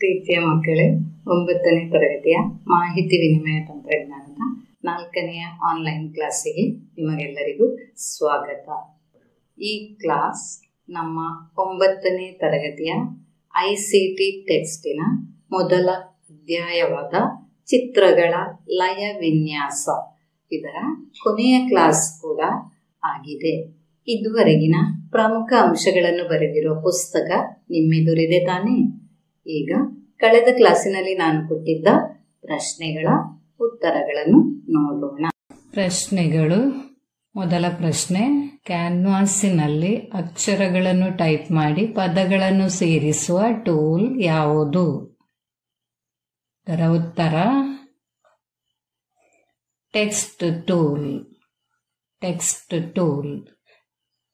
ಪ್ರೀತಿಯ ಮಕ್ಕಳೇ, 9ನೇ ತರಗತಿಯ ಮಾಹಿತಿ ವಿನಿಮಯ ತಂತ್ರಜ್ಞಾನದ 4ನೆಯ ಆನ್ಲೈನ್ ಕ್ಲಾಸಿಗೆ ನಿಮಗೆಲ್ಲರಿಗೂ ಸ್ವಾಗತ. ಈ ಕ್ಲಾಸ್ ನಮ್ಮ 9ನೇ ತರಗತಿಯ ICT ಟೆಕ್ಸ್ಟಿನ ಮೊದಲ ಅಧ್ಯಾಯವಾದ ಚಿತ್ರಗಳ ಲಯ ವಿನ್ಯಾಸ ಇದರ ಕೊನೆಯ ಕ್ಲಾಸ್ ಕೂಡ ಆಗಿದೆ. ಇದುವರೆಗಿನ ಪ್ರಮುಖ ಅಂಶಗಳನ್ನು ಬರೆದಿರುವ ಪುಸ್ತಕ ನಿಮ್ಮೆದುರಿದೆ ತಾನೇ? ಈಗ ಕಳೆದ ಕ್ಲಾಸಿನಲ್ಲಿ ನಾನು ಕೊಟ್ಟಿದ್ದ ಪ್ರಶ್ನೆಗಳ ಉತ್ತರಗಳನ್ನು ನೋಡೋಣ. ಪ್ರಶ್ನೆಗಳು. ಮೊದಲ ಪ್ರಶ್ನೆ, ಕ್ಯಾನ್ವಾಸಿನಲ್ಲಿ ಅಕ್ಷರಗಳನ್ನು ಟೈಪ್ ಮಾಡಿ ಪದಗಳನ್ನು ಸೇರಿಸುವ ಟೂಲ್ ಯಾವುದು? ಇದರ ಉತ್ತರ ಟೆಕ್ಸ್ಟ್ ಟೂಲ್. Text tool.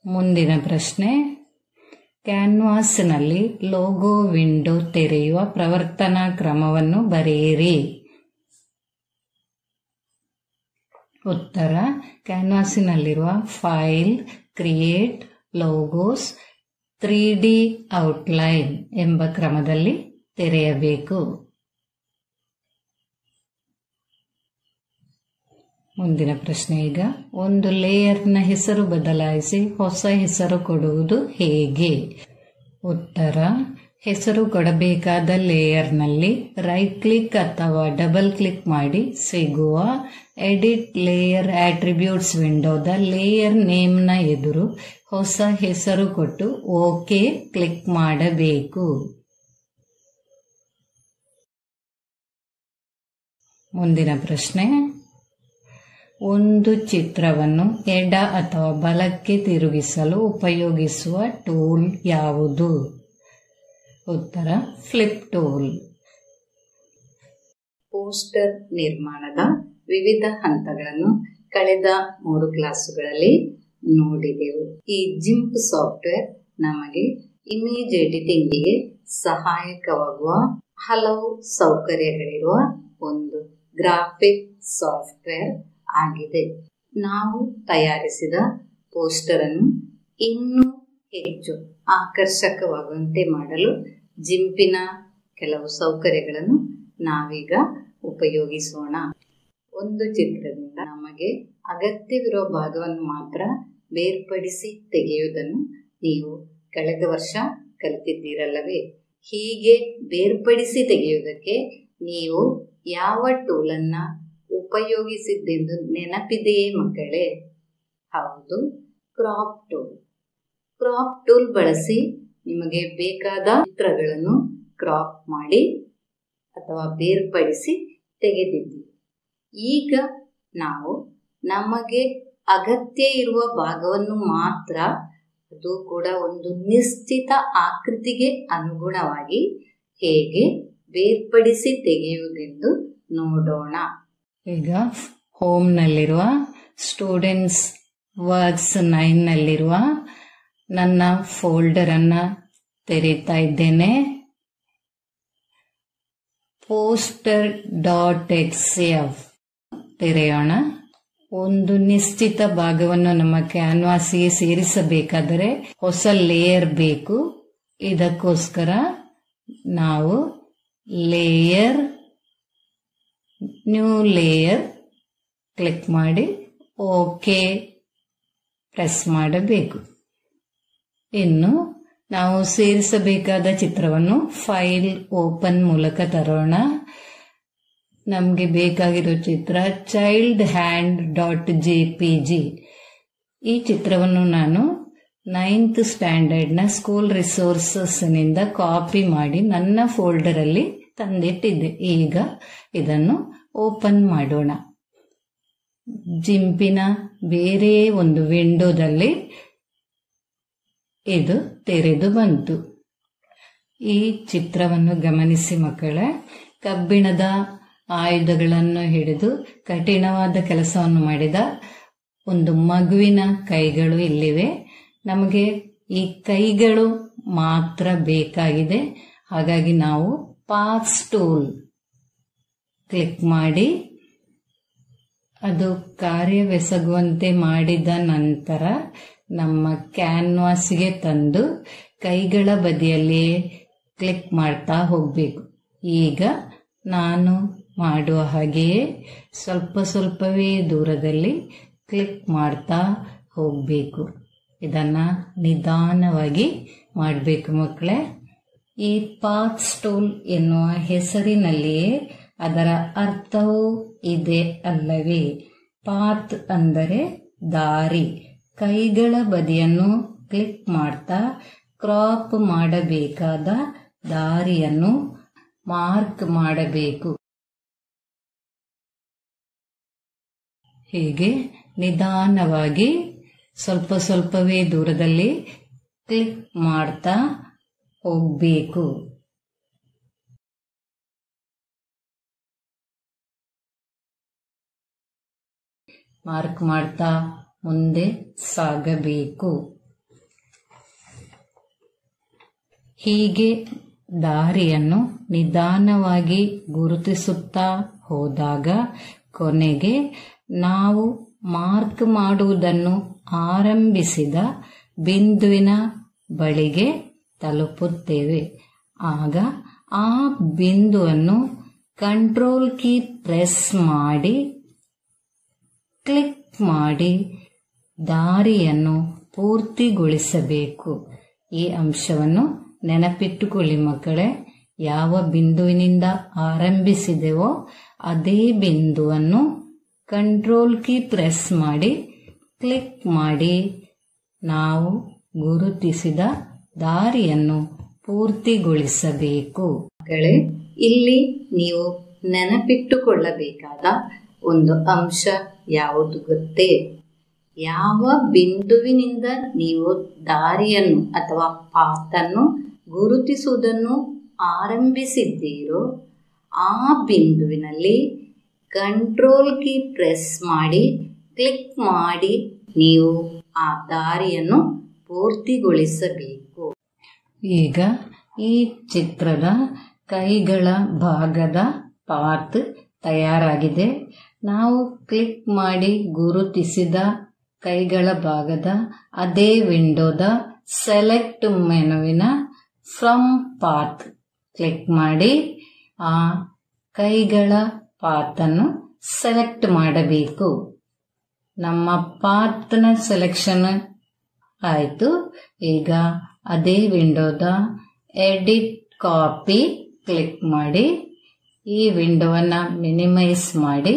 ಮುಂದಿನ ಪ್ರಶ್ನೆ, ಕ್ಯಾನ್ವಾಸಿನಲ್ಲಿ ಲೋಗೋ ವಿಂಡೋ ತೆರೆಯುವ ಪ್ರವರ್ತನಾ ಕ್ರಮವನ್ನು ಬರೆಯಿರಿ. ಉತ್ತರ, ಕ್ಯಾನ್ವಾಸಿನಲ್ಲಿರುವ file, create, logos, 3D outline ಎಂಬ ಕ್ರಮದಲ್ಲಿ ತೆರೆಯಬೇಕು. ಮುಂದಿನ ಪ್ರಶ್ನೆ ಈಗ, ಒಂದು ಲೇಯರ್ನ ಹೆಸರು ಬದಲಾಯಿಸಿ ಹೊಸ ಹೆಸರು ಕೊಡುವುದು ಹೇಗೆ? ಉತ್ತರ, ಹೆಸರು ಕೊಡಬೇಕಾದ ಲೇಯರ್ನಲ್ಲಿ ರೈಟ್ ಕ್ಲಿಕ್ ಅಥವಾ ಡಬಲ್ ಕ್ಲಿಕ್ ಮಾಡಿ ಸಿಗುವ ಎಡಿಟ್ ಲೇಯರ್ ಆಟ್ರಿಬ್ಯೂಟ್ಸ್ ವಿಂಡೋದ ಲೇಯರ್ ನೇಮ್ನ ಎದುರು ಹೊಸ ಹೆಸರು ಕೊಟ್ಟು ಓಕೆ ಕ್ಲಿಕ್ ಮಾಡಬೇಕು. ಮುಂದಿನ ಪ್ರಶ್ನೆ, ಒಂದು ಚಿತ್ರವನ್ನು ಎಡ ಅಥವಾ ಬಲಕ್ಕೆ ತಿರುಗಿಸಲು ಉಪಯೋಗಿಸುವ ಟೂಲ್ ಯಾವುದು? ಉತ್ತರ, ಫ್ಲಿಪ್ ಟೂಲ್. ಪೋಸ್ಟರ್ ನಿರ್ಮಾಣದ ವಿವಿಧ ಹಂತಗಳನ್ನು ಕಳೆದ 3 ಕ್ಲಾಸುಗಳಲ್ಲಿ ನೋಡಿದೆವು. ಈ ಜಿಂಪ್ ಸಾಫ್ಟ್ವೇರ್ ನಮಗೆ ಇಮೇಜ್ ಎಡಿಟಿಂಗಿಗೆ ಸಹಾಯಕವಾಗುವ ಹಲವು ಸೌಕರ್ಯಗಳಿರುವ ಒಂದು ಗ್ರಾಫಿಕ್ ಸಾಫ್ಟ್ವೇರ್ ಆಗಿದೆ. ನಾವು ತಯಾರಿಸಿದ ಪೋಸ್ಟರ್ ಅನ್ನು ಇನ್ನೂ ಹೆಚ್ಚು ಆಕರ್ಷಕವಾಗುವಂತೆ ಮಾಡಲು ಜಿಂಪಿನ ಕೆಲವು ಸೌಕರ್ಯಗಳನ್ನು ನಾವೀಗ ಉಪಯೋಗಿಸೋಣ. ಒಂದು ಚಿತ್ರದಿಂದ ನಮಗೆ ಅಗತ್ಯವಿರುವ ಭಾಗವನ್ನು ಮಾತ್ರ ಬೇರ್ಪಡಿಸಿ ತೆಗೆಯುವುದನ್ನು ನೀವು ಕಳೆದ ವರ್ಷ ಕಲಿತಿದ್ದೀರಲ್ಲವೇ? ಹೀಗೆ ಬೇರ್ಪಡಿಸಿ ತೆಗೆಯುವುದಕ್ಕೆ ನೀವು ಯಾವ ಟೂಲನ್ನ ಉಪಯೋಗಿಸಿದ್ದೆಂದು ನೆನಪಿದೆಯೇ ಮಕ್ಕಳೇ? ಹೌದು, ಕ್ರಾಪ್ ಟೂಲ್. ಕ್ರಾಪ್ ಟೂಲ್ ಬಳಸಿ ನಿಮಗೆ ಬೇಕಾದ ಚಿತ್ರಗಳನ್ನು ಕ್ರಾಪ್ ಮಾಡಿ ಅಥವಾ ಬೇರ್ಪಡಿಸಿ ತೆಗೆದಿದ್ದೀವಿ. ಈಗ ನಾವು ನಮಗೆ ಅಗತ್ಯ ಇರುವ ಭಾಗವನ್ನು ಮಾತ್ರ, ಅದು ಕೂಡ ಒಂದು ನಿಶ್ಚಿತ ಆಕೃತಿಗೆ ಅನುಗುಣವಾಗಿ ಹೇಗೆ ಬೇರ್ಪಡಿಸಿ ತೆಗೆಯುವುದೆಂದು ನೋಡೋಣ. ಈಗ ಹೋಮ್ನಲ್ಲಿರುವ ಸ್ಟೂಡೆಂಟ್ಸ್ ವರ್ಕ್ಸ್ 9ನಲ್ಲಿರುವ ನನ್ನ ಫೋಲ್ಡರ್ ಅನ್ನ ತೆರೀತಾ ಇದ್ದೇನೆ. poster.xf ತೆರೆಯೋಣ. ಒಂದು ನಿಶ್ಚಿತ ಭಾಗವನ್ನು ನಮ್ಮ ಕ್ಯಾನ್ವಾಸ್ಗೆ ಸೇರಿಸಬೇಕಾದರೆ ಹೊಸ ಲೇಯರ್ ಬೇಕು. ಇದಕ್ಕೋಸ್ಕರ ನಾವು ಲೇಯರ್, ನ್ಯೂ ಲೇಯರ್ ಕ್ಲಿಕ್ ಮಾಡಿ ಓಕೆ ಪ್ರೆಸ್ ಮಾಡಬೇಕು. ಇನ್ನು ನಾವು ಸೇರಿಸಬೇಕಾದ ಚಿತ್ರವನ್ನು ಫೈಲ್ ಓಪನ್ ಮೂಲಕ ತರೋಣ. ನಮಗೆ ಬೇಕಾಗಿರೋ ಚಿತ್ರ child_hand.jpg. ಈ ಚಿತ್ರವನ್ನು ನಾನು 9th ಸ್ಟ್ಯಾಂಡರ್ಡ್ನ ಸ್ಕೂಲ್ ರಿಸೋರ್ಸಸ್ನಿಂದ ಕಾಪಿ ಮಾಡಿ ನನ್ನ ಫೋಲ್ಡರಲ್ಲಿ ತಂದಿಟ್ಟಿದ್ದೆ. ಈಗ ಇದನ್ನು ಓಪನ್ ಮಾಡೋಣ. ಜಿಂಪಿನ ಬೇರೆ ಒಂದು ವಿಂಡೋದಲ್ಲಿ ಇದು ತೆರೆದು ಬಂತು. ಈ ಚಿತ್ರವನ್ನು ಗಮನಿಸಿ ಮಕ್ಕಳೇ. ಕಬ್ಬಿಣದ ಆಯುಧಗಳನ್ನು ಹಿಡಿದು ಕಠಿಣವಾದ ಕೆಲಸವನ್ನು ಮಾಡಿದ ಒಂದು ಮಗುವಿನ ಕೈಗಳು ಇಲ್ಲಿವೆ. ನಮಗೆ ಈ ಕೈಗಳು ಮಾತ್ರ ಬೇಕಾಗಿದೆ. ಹಾಗಾಗಿ ನಾವು ಪಾತ್ಸ್ ಟೂಲ್ ಕ್ಲಿಕ್ ಮಾಡಿ ಅದು ಕಾರ್ಯವೆಸಗುವಂತೆ ಮಾಡಿದ ನಂತರ ನಮ್ಮ ಕ್ಯಾನ್ವಾಸ್ಗೆ ತಂದು ಕೈಗಳ ಬದಿಯಲ್ಲಿಯೇ ಕ್ಲಿಕ್ ಮಾಡ್ತಾ ಹೋಗಬೇಕು. ಈಗ ನಾನು ಮಾಡುವ ಹಾಗೆಯೇ ಸ್ವಲ್ಪ ಸ್ವಲ್ಪವೇ ದೂರದಲ್ಲಿ ಕ್ಲಿಕ್ ಮಾಡ್ತಾ ಹೋಗಬೇಕು. ಇದನ್ನು ನಿಧಾನವಾಗಿ ಮಾಡಬೇಕು ಮಕ್ಕಳೇ. ಈ ಪಾತ್ಸ್ ಟೂಲ್ ಎನ್ನುವ ಹೆಸರಿನಲ್ಲಿಯೇ ಅದರ ಅರ್ಥವೂ ಇದೆ ಅಲ್ಲವೇ? ಪಾತ್ ಅಂದರೆ ದಾರಿ. ಕೈಗಳ ಬದಿಯನ್ನು ಕ್ಲಿಕ್ ಮಾಡ್ತಾ ಕ್ರಾಪ್ ಮಾಡಬೇಕಾದ ದಾರಿಯನ್ನು ಮಾರ್ಕ್ ಮಾಡಬೇಕು. ಹೀಗೆ ನಿಧಾನವಾಗಿ ಸ್ವಲ್ಪ ಸ್ವಲ್ಪವೇ ದೂರದಲ್ಲಿ ಕ್ಲಿಕ್ ಮಾಡ್ತಾ ಹೋಗಬೇಕು. ಮಾರ್ಕ್ ಮಾಡ್ತಾ ಮುಂದೆ ಸಾಗಬೇಕು. ಹೀಗೆ ದಾರಿಯನ್ನು ನಿಧಾನವಾಗಿ ಗುರುತಿಸುತ್ತಾ ಹೋದಾಗ ಕೊನೆಗೆ ನಾವು ಮಾರ್ಕ್ ಮಾಡುವುದನ್ನು ಆರಂಭಿಸಿದ ಬಿಂದುವಿನ ಬಳಿಗೆ ತಲುಪುತ್ತೇವೆ. ಆಗ ಆ ಬಿಂದುವನ್ನು ಕಂಟ್ರೋಲ್ ಕೀ ಪ್ರೆಸ್ ಮಾಡಿ ಕ್ಲಿಕ್ ಮಾಡಿ ದಾರಿಯನ್ನು ಪೂರ್ತಿಗೊಳಿಸಬೇಕು. ಈ ಅಂಶವನ್ನು ನೆನಪಿಟ್ಟುಕೊಳ್ಳಿ ಮಕ್ಕಳೇ. ಯಾವ ಬಿಂದುವಿನಿಂದ ಆರಂಭಿಸಿದೆವೋ ಅದೇ ಬಿಂದುವನ್ನು ಕಂಟ್ರೋಲ್ ಕೀ ಪ್ರೆಸ್ ಮಾಡಿ ಕ್ಲಿಕ್ ಮಾಡಿ ನಾವು ಗುರುತಿಸಿದ ದಾರಿಯನ್ನು ಪೂರ್ತಿಗೊಳಿಸಬೇಕು. ಮಕ್ಕಳೇ, ಇಲ್ಲಿ ನೀವು ನೆನಪಿಟ್ಟುಕೊಳ್ಳಬೇಕಾದ ಒಂದು ಅಂಶ ಯಾವುದು ಗೊತ್ತೇ? ಯಾವ ಬಿಂದುವಿನಿಂದ ನೀವು ದಾರಿಯನ್ನು ಅಥವಾ ಪಾತನ್ನು ಗುರುತಿಸುವುದನ್ನು ಆರಂಭಿಸಿದ್ದೀರೋ ಆ ಬಿಂದುವಿನಲ್ಲಿ ಕಂಟ್ರೋಲ್ ಕೀ ಪ್ರೆಸ್ ಮಾಡಿ ಕ್ಲಿಕ್ ಮಾಡಿ ನೀವು ಆ ದಾರಿಯನ್ನು ಪೂರ್ತಿಗೊಳಿಸಬೇಕು. ಈಗ ಈ ಚಿತ್ರದ ಕೈಗಳ ಭಾಗದ ಪಾತ್ ತಯಾರಾಗಿದೆ. ನಾವು ಕ್ಲಿಕ್ ಮಾಡಿ ಗುರುತಿಸಿದ ಕೈಗಳ ಭಾಗದ ಅದೇ ವಿಂಡೋದ ಸೆಲೆಕ್ಟ್ ಮೆನುವಿನ ಫ್ರಮ್ ಪಾತ್ ಕ್ಲಿಕ್ ಮಾಡಿ ಆ ಕೈಗಳ ಪಾತನ್ನು ಸೆಲೆಕ್ಟ್ ಮಾಡಬೇಕು. ನಮ್ಮ ಪಾತ್ನ ಸೆಲೆಕ್ಷನ್ ಆಯಿತು. ಈಗ ಅದೇ ವಿಂಡೋದ ಎಡಿಟ್ ಕಾಪಿ ಕ್ಲಿಕ್ ಮಾಡಿ ಈ ವಿಂಡೋವನ್ನು ಮಿನಿಮೈಸ್ ಮಾಡಿ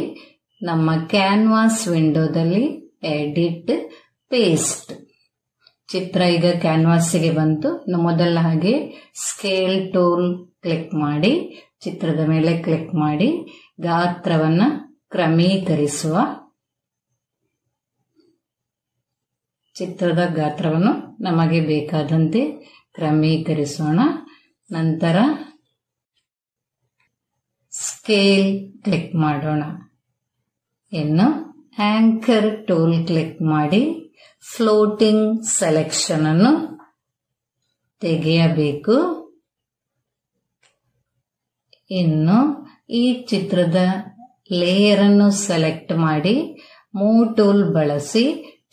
ನಮ್ಮ ಕ್ಯಾನ್ವಾಸ್ ವಿಂಡೋದಲ್ಲಿ ಎಡಿಟ್ ಪೇಸ್ಟ್. ಚಿತ್ರ ಈಗ ಕ್ಯಾನ್ವಾಸ್ಗೆ ಬಂತು. ಮೊದಲ ಹಾಗೆ ಸ್ಕೇಲ್ ಟೂಲ್ ಕ್ಲಿಕ್ ಮಾಡಿ ಚಿತ್ರದ ಮೇಲೆ ಕ್ಲಿಕ್ ಮಾಡಿ ಗಾತ್ರವನ್ನು ಕ್ರಮೀಕರಿಸುವ. ಚಿತ್ರದ ಗಾತ್ರವನ್ನು ನಮಗೆ ಬೇಕಾದಂತೆ ಕ್ರಮೀಕರಿಸೋಣ. ನಂತರ ಸ್ಕೇಲ್ ಕ್ಲಿಕ್ ಮಾಡೋಣ. ಇನ್ನು ಆಂಕರ್ ಟೂಲ್ ಕ್ಲಿಕ್ ಮಾಡಿ ಫ್ಲೋಟಿಂಗ್ ಸೆಲೆಕ್ಷನ್ ಅನ್ನು ತೆಗೆಯಬೇಕು. ಇನ್ನು ಈ ಚಿತ್ರದ ಲೇಯರ್ ಅನ್ನು ಸೆಲೆಕ್ಟ್ ಮಾಡಿ ಮೂವ್ ಟೂಲ್ ಬಳಸಿ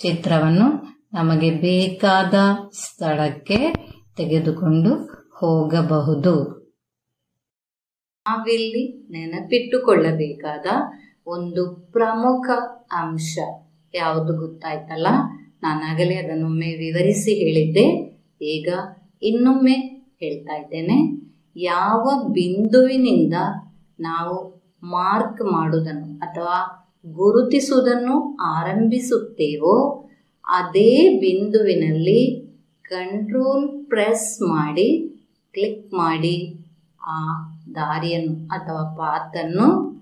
ಚಿತ್ರವನ್ನು ನಮಗೆ ಬೇಕಾದ ಸ್ಥಳಕ್ಕೆ ತೆಗೆದುಕೊಂಡು ಹೋಗಬಹುದು. ನಾವಿಲ್ಲಿ ನೆನಪಿಟ್ಟುಕೊಳ್ಳಬೇಕಾದ ಒಂದು ಪ್ರಮುಖ ಅಂಶ ಯಾವುದು ಗೊತ್ತಾಯ್ತಲ್ಲ? ನಾನಾಗಲೇ ಅದನ್ನೊಮ್ಮೆ ವಿವರಿಸಿ ಹೇಳಿದ್ದೆ. ಈಗ ಇನ್ನೊಮ್ಮೆ ಹೇಳ್ತಾ ಇದ್ದೇನೆ. ಯಾವ ಬಿಂದುವಿನಿಂದ ನಾವು ಮಾರ್ಕ್ ಮಾಡುವುದನ್ನು ಅಥವಾ ಗುರುತಿಸುವುದನ್ನು ಆರಂಭಿಸುತ್ತೇವೋ ಅದೇ ಬಿಂದುವಿನಲ್ಲಿ ಕಂಟ್ರೋಲ್ ಪ್ರೆಸ್ ಮಾಡಿ ಕ್ಲಿಕ್ ಮಾಡಿ ಆ ದಾರಿಯನ್ನು ಅಥವಾ ಪಾತನ್ನು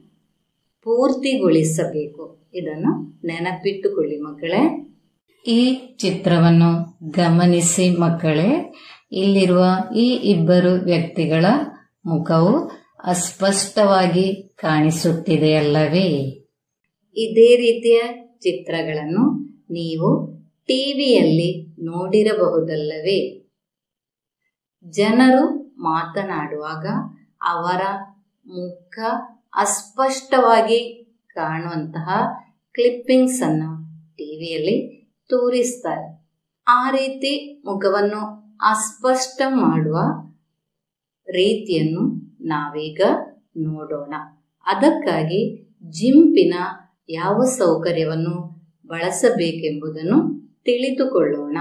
ಪೂರ್ತಿಗೊಳಿಸಬೇಕು. ಇದನ್ನು ನೆನಪಿಟ್ಟುಕೊಳ್ಳಿ ಮಕ್ಕಳೇ. ಈ ಚಿತ್ರವನ್ನು ಗಮನಿಸಿ ಮಕ್ಕಳೇ. ಇಲ್ಲಿರುವ ಈ ಇಬ್ಬರು ವ್ಯಕ್ತಿಗಳ ಮುಖವು ಅಸ್ಪಷ್ಟವಾಗಿ ಕಾಣಿಸುತ್ತಿದೆಯಲ್ಲವೇ? ಇದೇ ರೀತಿಯ ಚಿತ್ರಗಳನ್ನು ನೀವು ಟಿವಿಯಲ್ಲಿ ನೋಡಿರಬಹುದಲ್ಲವೇ? ಜನರು ಮಾತನಾಡುವಾಗ ಅವರ ಮುಖ ಅಸ್ಪಷ್ಟವಾಗಿ ಕಾಣುವಂತಹ ಕ್ಲಿಪ್ಪಿಂಗ್ಸ್ ಅನ್ನು ಟಿವಿಯಲ್ಲಿ ತೋರಿಸ್ತಾರೆ. ಆ ರೀತಿ ಮುಖವನ್ನು ಅಸ್ಪಷ್ಟ ಮಾಡುವ ರೀತಿಯನ್ನು ನಾವೀಗ ನೋಡೋಣ. ಅದಕ್ಕಾಗಿ ಜಿಂಪಿನ ಯಾವ ಸೌಕರ್ಯವನ್ನು ಬಳಸಬೇಕೆಂಬುದನ್ನು ತಿಳಿದುಕೊಳ್ಳೋಣ.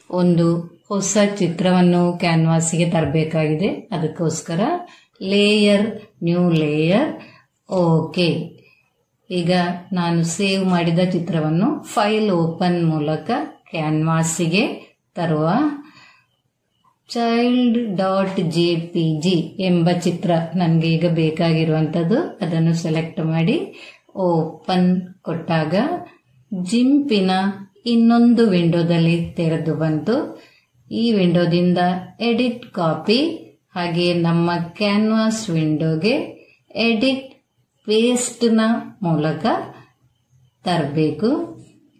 ಒಂದು ಹೊಸ ಚಿತ್ರವನ್ನು ಕ್ಯಾನ್ವಾಸಿಗೆ ತರಬೇಕಾಗಿದೆ. ಅದಕ್ಕೋಸ್ಕರ ಲೇಯರ್, ನ್ಯೂ ಲೇಯರ್, ಓಕೆ. ಈಗ ನಾನು ಸೇವ್ ಮಾಡಿದ ಚಿತ್ರವನ್ನು ಫೈಲ್ ಓಪನ್ ಮೂಲಕ ಕ್ಯಾನ್ವಾಸಿಗೆ ತರುವ child.jpg ಎಂಬ ಚಿತ್ರ ನನಗೆ ಈಗ ಬೇಕಾಗಿರುವಂಥದ್ದು. ಅದನ್ನು ಸೆಲೆಕ್ಟ್ ಮಾಡಿ ಓಪನ್ ಕೊಟ್ಟಾಗ ಜಿಂಪಿನ ಇನ್ನೊಂದು ವಿಂಡೋದಲ್ಲಿ ತೆರೆದು ಬಂತು. ಈ ವಿಂಡೋದಿಂದ ಎಡಿಟ್ ಕಾಪಿ, ಹಾಗೆ ನಮ್ಮ ಕ್ಯಾನ್ವಾಸ್ ವಿಂಡೋಗೆ ಎಡಿಟ್ ಪೇಸ್ಟ್ನ ಮೂಲಕ ತರಬೇಕು.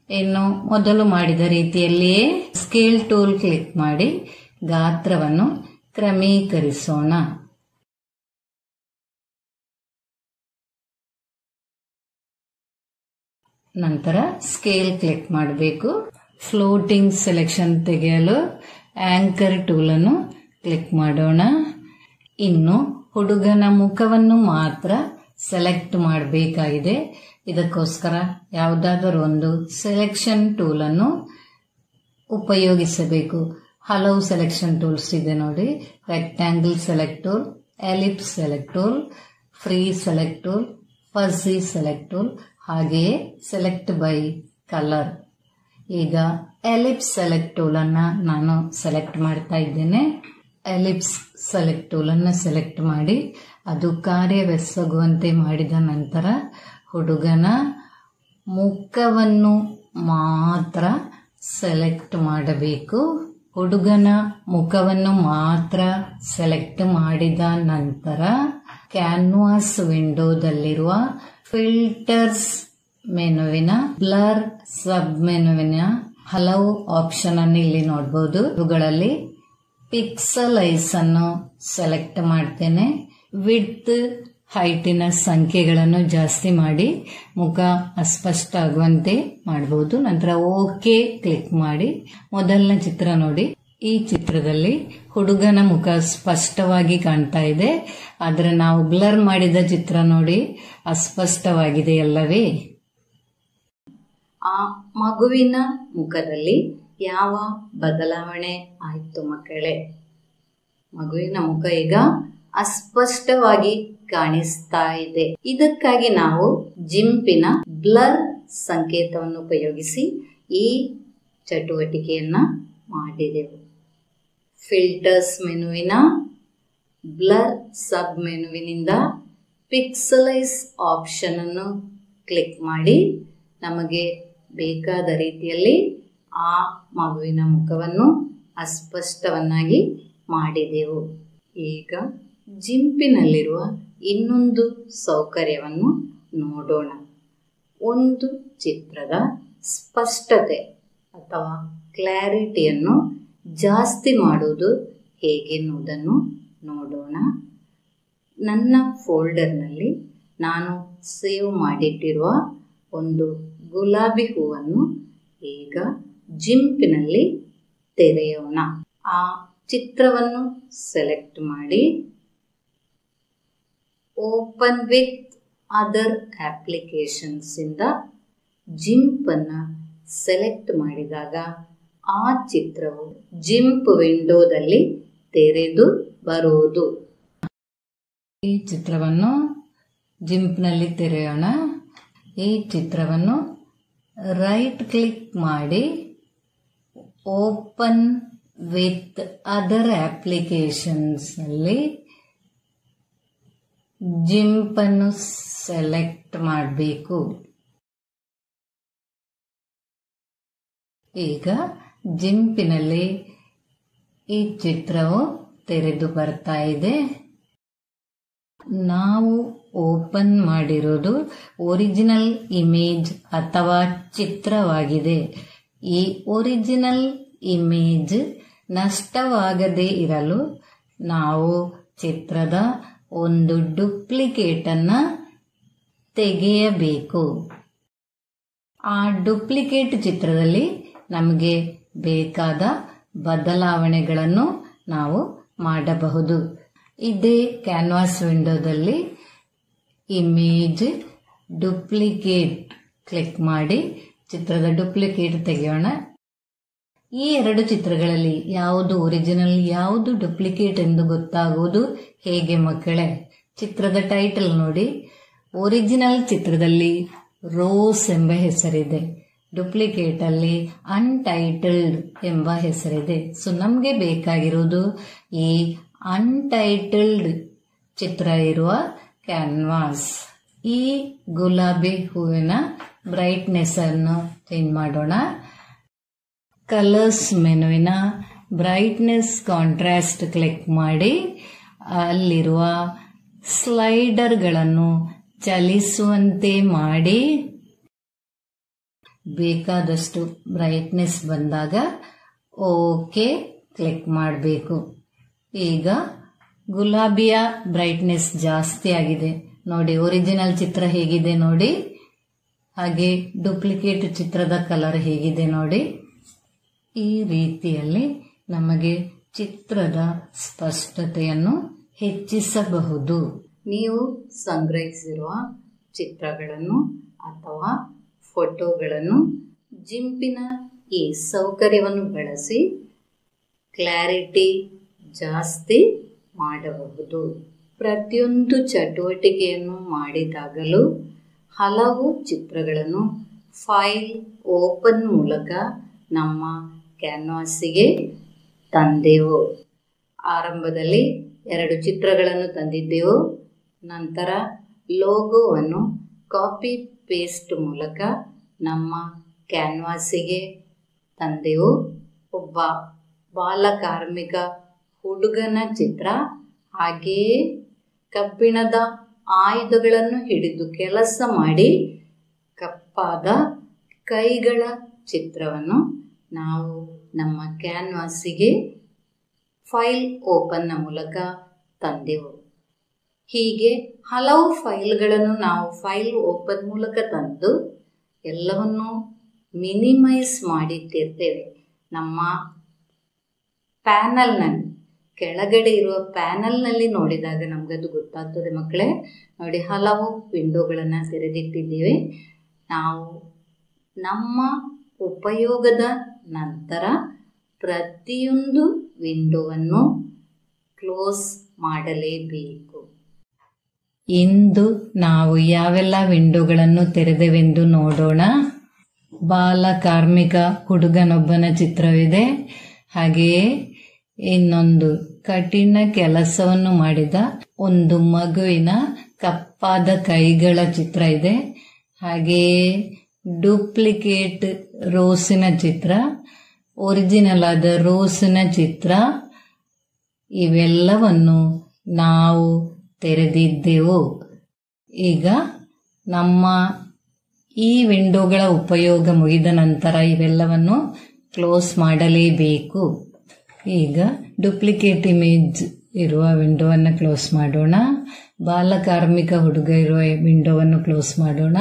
ಇನ್ನು ಮೊದಲು ಮಾಡಿದ ರೀತಿಯಲ್ಲಿಯೇ ಸ್ಕೇಲ್ ಟೂಲ್ ಕ್ಲಿಕ್ ಮಾಡಿ ಗಾತ್ರವನ್ನು ಕ್ರಮೀಕರಿಸೋಣ. ನಂತರ ಸ್ಕೇಲ್ ಕ್ಲಿಕ್ ಮಾಡಬೇಕು. ಫ್ಲೋಟಿಂಗ್ ಸೆಲೆಕ್ಷನ್ ತೆಗೆಯಲು ಆಂಕರ್ ಟೂಲ್ ಅನ್ನು ಕ್ಲಿಕ್ ಮಾಡೋಣ. ಇನ್ನು ಹುಡುಗನ ಮುಖವನ್ನು ಮಾತ್ರ ಸೆಲೆಕ್ಟ್ ಮಾಡಬೇಕಾಗಿದೆ. ಇದಕ್ಕೋಸ್ಕರ ಯಾವುದಾದರೂ ಒಂದು ಸೆಲೆಕ್ಷನ್ ಟೂಲ್ ಅನ್ನು ಉಪಯೋಗಿಸಬೇಕು. ಹಲವು ಸೆಲೆಕ್ಷನ್ ಟೂಲ್ಸ್ ಇದೆ ನೋಡಿ. Rectangle select tool, ellipse select tool, free select tool, fuzzy select tool, ಹಾಗೆಯೇ ಸೆಲೆಕ್ಟ್ ಬೈ ಕಲರ್. ಈಗ ಎಲಿಪ್ಸ್ ಸೆಲೆಕ್ಟ್ ಟೂಲ್ ಅನ್ನ ನಾನು ಸೆಲೆಕ್ಟ್ ಮಾಡ್ತಾ ಇದ್ದೇನೆ. ಎಲಿಪ್ಸ್ ಸೆಲೆಕ್ಟ್ ಟೂಲ್ ಅನ್ನು ಸೆಲೆಕ್ಟ್ ಮಾಡಿ ಅದು ಕಾರ್ಯವೆಸಗುವಂತೆ ಮಾಡಿದ ನಂತರ ಹುಡುಗನ ಮುಖವನ್ನು ಮಾತ್ರ ಸೆಲೆಕ್ಟ್ ಮಾಡಬೇಕು. ಹುಡುಗನ ಮುಖವನ್ನು ಮಾತ್ರ ಸೆಲೆಕ್ಟ್ ಮಾಡಿದ ನಂತರ ಕ್ಯಾನ್ವಾಸ್ ವಿಂಡೋದಲ್ಲಿರುವ ಫಿಲ್ಟರ್ಸ್ ಮೆನುವಿನ ಬ್ಲರ್ ಸಬ್ ಮೆನುವಿನ ಹಲವು ಆಪ್ಷನ್ ಅನ್ನು ಇಲ್ಲಿ ನೋಡಬಹುದು. ಇವುಗಳಲ್ಲಿ ಪಿಕ್ಸಲೈಸ್ ಅನ್ನು ಸೆಲೆಕ್ಟ್ ಮಾಡ್ತೇನೆ. ವಿಡ್ತ್, ಹೈಟಿನ ಸಂಖ್ಯೆಗಳನ್ನು ಜಾಸ್ತಿ ಮಾಡಿ ಮುಖ ಅಸ್ಪಷ್ಟ ಆಗುವಂತೆ ಮಾಡಬಹುದು. ನಂತರ ಓಕೆ ಕ್ಲಿಕ್ ಮಾಡಿ. ಮೊದಲನೇ ಚಿತ್ರ ನೋಡಿ. ಈ ಚಿತ್ರದಲ್ಲಿ ಹುಡುಗನ ಮುಖ ಸ್ಪಷ್ಟವಾಗಿ ಕಾಣ್ತಾ ಇದೆ. ಆದರೆ ನಾವು ಬ್ಲರ್ ಮಾಡಿದ ಚಿತ್ರ ನೋಡಿ ಅಸ್ಪಷ್ಟವಾಗಿದೆ ಅಲ್ಲವೇ? ಆ ಮಗುವಿನ ಮುಖದಲ್ಲಿ ಯಾವ ಬದಲಾವಣೆ ಆಯಿತು ಮಕ್ಕಳೇ? ಮಗುವಿನ ಮುಖ ಈಗ ಅಸ್ಪಷ್ಟವಾಗಿ ಕಾಣಿಸ್ತಾ ಇದೆ. ಇದಕ್ಕಾಗಿ ನಾವು ಜಿಂಪಿನ ಬ್ಲರ್ ಸಂಕೇತವನ್ನು ಉಪಯೋಗಿಸಿ ಈ ಚಟುವಟಿಕೆಯನ್ನ ಮಾಡಿದೆವು. ಫಿಲ್ಟರ್ಸ್ ಮೆನುವಿನ ಬ್ಲರ್ ಸಬ್ ಮೆನುವಿನಿಂದ ಪಿಕ್ಸಲೈಸ್ ಆಪ್ಷನ್ ಅನ್ನು ಕ್ಲಿಕ್ ಮಾಡಿ ನಮಗೆ ಬೇಕಾದ ರೀತಿಯಲ್ಲಿ ಆ ಮಗುವಿನ ಮುಖವನ್ನು ಅಸ್ಪಷ್ಟವನ್ನಾಗಿ ಮಾಡಿದೆವು. ಈಗ ಜಿಂಪಿನಲ್ಲಿರುವ ಇನ್ನೊಂದು ಸೌಕರ್ಯವನ್ನು ನೋಡೋಣ. ಒಂದು ಚಿತ್ರದ ಸ್ಪಷ್ಟತೆ ಅಥವಾ ಕ್ಲಾರಿಟಿಯನ್ನು ಜಾಸ್ತಿ ಮಾಡುವುದು ಹೇಗೆನ್ನುವುದನ್ನು ನೋಡೋಣ. ನನ್ನ ಫೋಲ್ಡರ್ನಲ್ಲಿ ನಾನು ಸೇವ್ ಮಾಡಿಟ್ಟಿರುವ ಒಂದು ಗುಲಾಬಿ ಹೂವನ್ನು ಈಗ ಜಿಂಪಿನಲ್ಲಿ ತೆರೆಯೋಣ. ಆ ಚಿತ್ರವನ್ನು ಸೆಲೆಕ್ಟ್ ಮಾಡಿ ಓಪನ್ ವಿತ್ ಅದರ್ ಅಪ್ಲಿಕೇಶನ್ಸ್ ಇಂದ ಜಿಂಪ್ ಅನ್ನು ಸೆಲೆಕ್ಟ್ ಮಾಡಿದಾಗ ಆ ಚಿತ್ರವು ಜಿಂಪ್ ವಿಂಡೋದಲ್ಲಿ ತೆರೆದು ಬರುವುದು. ಈ ಚಿತ್ರವನ್ನು ಜಿಂಪ್ನಲ್ಲಿ ತೆರೆಯೋಣ. ಈ ಚಿತ್ರವನ್ನು ರೈಟ್ ಕ್ಲಿಕ್ ಮಾಡಿ ಓಪನ್ ವಿತ್ ಅದರ್ ಅಪ್ಲಿಕೇಶನ್ಸ್ ಅಲ್ಲಿ ಜಿಂಪ್ ಅನ್ನು ಸೆಲೆಕ್ಟ್ ಮಾಡಬೇಕು. ಈಗ ಜಿಂಪಿನಲ್ಲಿ ಈ ಚಿತ್ರವು ತೆರೆದು ಬರ್ತಾ ಇದೆ. ನಾವು ಓಪನ್ ಮಾಡಿರೋದು ಒರಿಜಿನಲ್ ಇಮೇಜ್ ಅಥವಾ ಚಿತ್ರವಾಗಿದೆ. ಈ ಒರಿಜಿನಲ್ ಇಮೇಜ್ ನಷ್ಟವಾಗದೇ ಇರಲು ನಾವು ಚಿತ್ರದ ಒಂದು ಡುಪ್ಲಿಕೇಟ್ ಅನ್ನ ತೆಗೆಯಬೇಕು. ಆ ಡುಪ್ಲಿಕೇಟ್ ಚಿತ್ರದಲ್ಲಿ ನಮಗೆ ಬೇಕಾದ ಬದಲಾವಣೆಗಳನ್ನು ನಾವು ಮಾಡಬಹುದು. ಇದೇ ಕ್ಯಾನ್ವಾಸ್ ವಿಂಡೋದಲ್ಲಿ ಇಮೇಜ್ ಡುಪ್ಲಿಕೇಟ್ ಕ್ಲಿಕ್ ಮಾಡಿ ಚಿತ್ರದ ಡುಪ್ಲಿಕೇಟ್ ತೆಗೆಯೋಣ. ಈ ಎರಡು ಚಿತ್ರಗಳಲ್ಲಿ ಯಾವುದು ಒರಿಜಿನಲ್ ಯಾವುದು ಡುಪ್ಲಿಕೇಟ್ ಎಂದು ಗೊತ್ತಾಗುವುದು ಹೇಗೆ ಮಕ್ಕಳೇ? ಚಿತ್ರದ ಟೈಟಲ್ ನೋಡಿ. ಒರಿಜಿನಲ್ ಚಿತ್ರದಲ್ಲಿ ರೋಸ್ ಎಂಬ ಹೆಸರಿದೆ, ಡುಪ್ಲಿಕೇಟ್ ಅಲ್ಲಿ ಅನ್ಟೈಟಲ್ಡ್ ಎಂಬ ಹೆಸರಿದೆ. ಸೊ ನಮಗೆ ಬೇಕಾಗಿರುವುದು ಈ ಅನ್ಟೈಟಲ್ಡ್ ಚಿತ್ರ ಇರುವ ಕ್ಯಾನ್ವಾಸ್. ಈ ಗುಲಾಬಿ ಹೂವಿನ ಬ್ರೈಟ್ನೆಸ್ ಅನ್ನು ಚೇಂಜ್ ಮಾಡೋಣ. ಕಲರ್ಸ್ ಮೆನುವಿನ ಬ್ರೈಟ್ನೆಸ್ ಕಾಂಟ್ರಾಸ್ಟ್ ಕ್ಲಿಕ್ ಮಾಡಿ ಅಲ್ಲಿರುವ ಸ್ಲೈಡರ್ಗಳನ್ನು ಚಲಿಸುವಂತೆ ಮಾಡಿ ಬೇಕಾದಷ್ಟು ಬ್ರೈಟ್ನೆಸ್ ಬಂದಾಗ ಓಕೆ ಕ್ಲಿಕ್ ಮಾಡಬೇಕು. ಈಗ ಗುಲಾಬಿಯ ಬ್ರೈಟ್ನೆಸ್ ಜಾಸ್ತಿ ಆಗಿದೆ ನೋಡಿ. ಒರಿಜಿನಲ್ ಚಿತ್ರ ಹೇಗಿದೆ ನೋಡಿ, ಹಾಗೆ ಡುಪ್ಲಿಕೇಟ್ ಚಿತ್ರದ ಕಲರ್ ಹೇಗಿದೆ ನೋಡಿ. ಈ ರೀತಿಯಲ್ಲಿ ನಮಗೆ ಚಿತ್ರದ ಸ್ಪಷ್ಟತೆಯನ್ನು ಹೆಚ್ಚಿಸಬಹುದು. ನೀವು ಸಂಗ್ರಹಿಸಿರುವ ಚಿತ್ರಗಳನ್ನು ಅಥವಾ ಫೋಟೋಗಳನ್ನು ಜಿಂಪಿನ ಈ ಸೌಕರ್ಯವನ್ನು ಬಳಸಿ ಕ್ಲಾರಿಟಿ ಜಾಸ್ತಿ ಮಾಡಬಹುದು. ಪ್ರತಿಯೊಂದು ಚಟುವಟಿಕೆಯನ್ನು ಮಾಡಿದಾಗಲೂ ಹಲವು ಚಿತ್ರಗಳನ್ನು ಫೈಲ್ ಓಪನ್ ಮೂಲಕ ನಮ್ಮ ಕ್ಯಾನ್ವಾಸಿಗೆ ತಂದೆವು. ಆರಂಭದಲ್ಲಿ 2 ಚಿತ್ರಗಳನ್ನು ತಂದಿದ್ದೆವು. ನಂತರ ಲೋಗೋವನ್ನು ಕಾಪಿ ಪೇಸ್ಟ್ ಮೂಲಕ ನಮ್ಮ ಕ್ಯಾನ್ವಾಸಿಗೆ ತಂದೆವು. ಒಬ್ಬ ಬಾಲಕಾರ್ಮಿಕ ಹುಡುಗನ ಚಿತ್ರ, ಹಾಗೆಯೇ ಕಬ್ಬಿಣದ ಆಯುಧಗಳನ್ನು ಹಿಡಿದು ಕೆಲಸ ಮಾಡಿ ಕಪ್ಪಾದ ಕೈಗಳ ಚಿತ್ರವನ್ನು ನಾವು ನಮ್ಮ ಕ್ಯಾನ್ವಾಸಿಗೆ ಫೈಲ್ ಓಪನ್ನ ಮೂಲಕ ತಂದೆವು. ಹೀಗೆ ಹಲವು ಫೈಲ್ಗಳನ್ನು ನಾವು ಫೈಲ್ ಓಪನ್ ಮೂಲಕ ತಂದು ಎಲ್ಲವನ್ನು ಮಿನಿಮೈಸ್ ಮಾಡಿಟ್ಟಿರ್ತೇವೆ. ನಮ್ಮ ಪ್ಯಾನಲ್ನಲ್ಲಿ ಕೆಳಗಡೆ ಇರುವ ಪ್ಯಾನಲ್ನಲ್ಲಿ ನೋಡಿದಾಗ ನಮಗದು ಗೊತ್ತಾಗ್ತದೆ ಮಕ್ಕಳೇ. ನೋಡಿ, ಹಲವು ವಿಂಡೋಗಳನ್ನು ತೆರೆದಿಟ್ಟಿದ್ದೇವೆ. ನಾವು ನಮ್ಮ ಉಪಯೋಗದ ನಂತರ ಪ್ರತಿಯೊಂದು ವಿಂಡೋವನ್ನು ಕ್ಲೋಸ್ ಮಾಡಲೇಬೇಕು. ಇಂದು ನಾವು ಯಾವೆಲ್ಲ ವಿಂಡೋಗಳನ್ನು ತೆರೆದೆವೆಂದು ನೋಡೋಣ. ಬಾಲಕಾರ್ಮಿಕ ಹುಡುಗನೊಬ್ಬನ ಚಿತ್ರವಿದೆ. ಹಾಗೆಯೇ ಇನ್ನೊಂದು ಕಠಿಣ ಕೆಲಸವನ್ನು ಮಾಡಿದ ಒಂದು ಮಗುವಿನ ಕಪ್ಪಾದ ಕೈಗಳ ಚಿತ್ರ ಇದೆ. ಹಾಗೆಯೇ ಡೂಪ್ಲಿಕೇಟ್ ರೋಸಿನ ಚಿತ್ರ, ಒರಿಜಿನಲ್ ಆದ ರೋಸಿನ ಚಿತ್ರ, ಇವೆಲ್ಲವನ್ನು ನಾವು ತೆರೆದಿದ್ದೆವು. ಈಗ ನಮ್ಮ ಈ ವಿಂಡೋಗಳ ಉಪಯೋಗ ಮುಗಿದ ನಂತರ ಇವೆಲ್ಲವನ್ನು ಕ್ಲೋಸ್ ಮಾಡಲೇಬೇಕು. ಈಗ ಡೂಪ್ಲಿಕೇಟ್ ಇಮೇಜ್ ಇರುವ ವಿಂಡೋವನ್ನು ಕ್ಲೋಸ್ ಮಾಡೋಣ. ಬಾಲಕಾರ್ಮಿಕ ಹುಡುಗ ಇರುವ ವಿಂಡೋವನ್ನು ಕ್ಲೋಸ್ ಮಾಡೋಣ.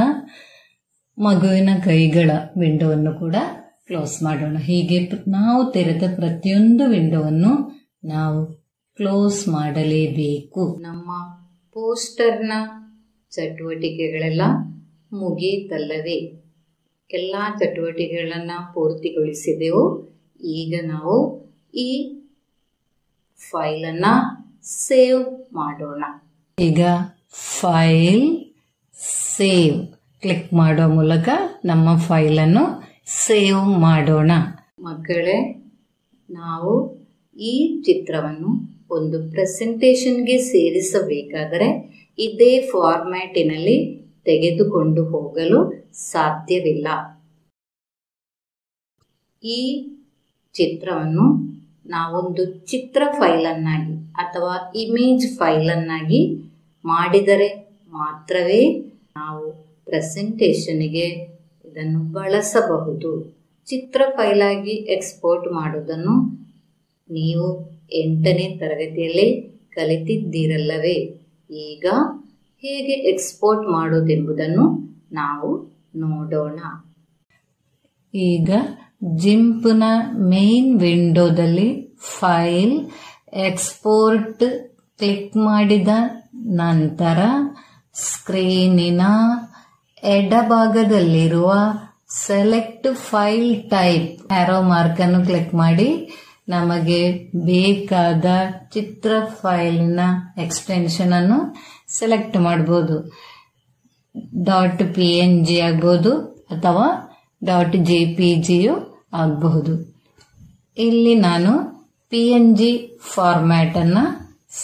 ಮಗುವಿನ ಕೈಗಳ ವಿಂಡೋವನ್ನು ಕೂಡ ಕ್ಲೋಸ್ ಮಾಡೋಣ. ಹೀಗೆ ನಾವು ತೆರೆದ ಪ್ರತಿಯೊಂದು ವಿಂಡೋವನ್ನು ನಾವು ಕ್ಲೋಸ್ ಮಾಡಲೇಬೇಕು. ನಮ್ಮ ಪೋಸ್ಟರ್ನ ಚಟುವಟಿಕೆಗಳೆಲ್ಲ ಮುಗಿಯಿತಲ್ಲವೇ? ಎಲ್ಲ ಚಟುವಟಿಕೆಗಳನ್ನು ಪೂರ್ತಿಗೊಳಿಸಿದೆವು. ಈಗ ನಾವು ಈ ಫೈಲನ್ನು ಸೇವ್ ಮಾಡೋಣ. ಈಗ ಫೈಲ್, ಸೇವ್ ಕ್ಲಿಕ್ ಮಾಡೋ ಮೂಲಕ ನಮ್ಮ ಫೈಲನ್ನು ಸೇವ್ ಮಾಡೋಣ. ಮಕ್ಕಳೇ, ನಾವು ಈ ಚಿತ್ರವನ್ನು ಒಂದು ಪ್ರೆಸೆಂಟೇಷನ್ಗೆ ಸೇರಿಸಬೇಕಾದರೆ ಇದೇ ಫಾರ್ಮ್ಯಾಟಿನಲ್ಲಿ ತೆಗೆದುಕೊಂಡು ಹೋಗಲು ಸಾಧ್ಯವಿಲ್ಲ. ಈ ಚಿತ್ರವನ್ನು ನಾವೊಂದು ಚಿತ್ರ ಫೈಲನ್ನಾಗಿ ಅಥವಾ ಇಮೇಜ್ ಫೈಲನ್ನಾಗಿ ಮಾಡಿದರೆ ಮಾತ್ರವೇ ನಾವು ಪ್ರೆಸೆಂಟೇಷನ್ಗೆ ಇದನ್ನು ಬಳಸಬಹುದು. ಚಿತ್ರ ಫೈಲಾಗಿ ಎಕ್ಸ್ಪೋರ್ಟ್ ಮಾಡುವುದನ್ನು ನೀವು 8ನೇ ತರಗತಿಯಲ್ಲಿ ಕಲಿತಿದ್ದೀರಲ್ಲವೇ? ಈಗ ಹೇಗೆ ಎಕ್ಸ್ಪೋರ್ಟ್ ಮಾಡೋದೆಂಬುದನ್ನು ನಾವು ನೋಡೋಣ. ಈಗ ಜಿಂಪ್ನ ಮೇನ್ ವಿಂಡೋದಲ್ಲಿ ಫೈಲ್ ಎಕ್ಸ್ಪೋರ್ಟ್ ಕ್ಲಿಕ್ ಮಾಡಿದ ನಂತರ ಸ್ಕ್ರೀನಿನ ಎಡಭಾಗದಲ್ಲಿರುವ select file type arrow mark ಅನ್ನು ಕ್ಲಿಕ್ ಮಾಡಿ ನಮಗೆ ಬೇಕಾದ ಚಿತ್ರ ಫೈಲಿನ ಎಕ್ಸ್ಟೆನ್ಷನ್ ಅನ್ನು ಸೆಲೆಕ್ಟ್ ಮಾಡಬಹುದು. .png ಆಗಬಹುದು ಅಥವಾ .jpg ಆಗಬಹುದು. ಇಲ್ಲಿ ನಾನು PNG ಫಾರ್ಮ್ಯಾಟ್ ಅನ್ನ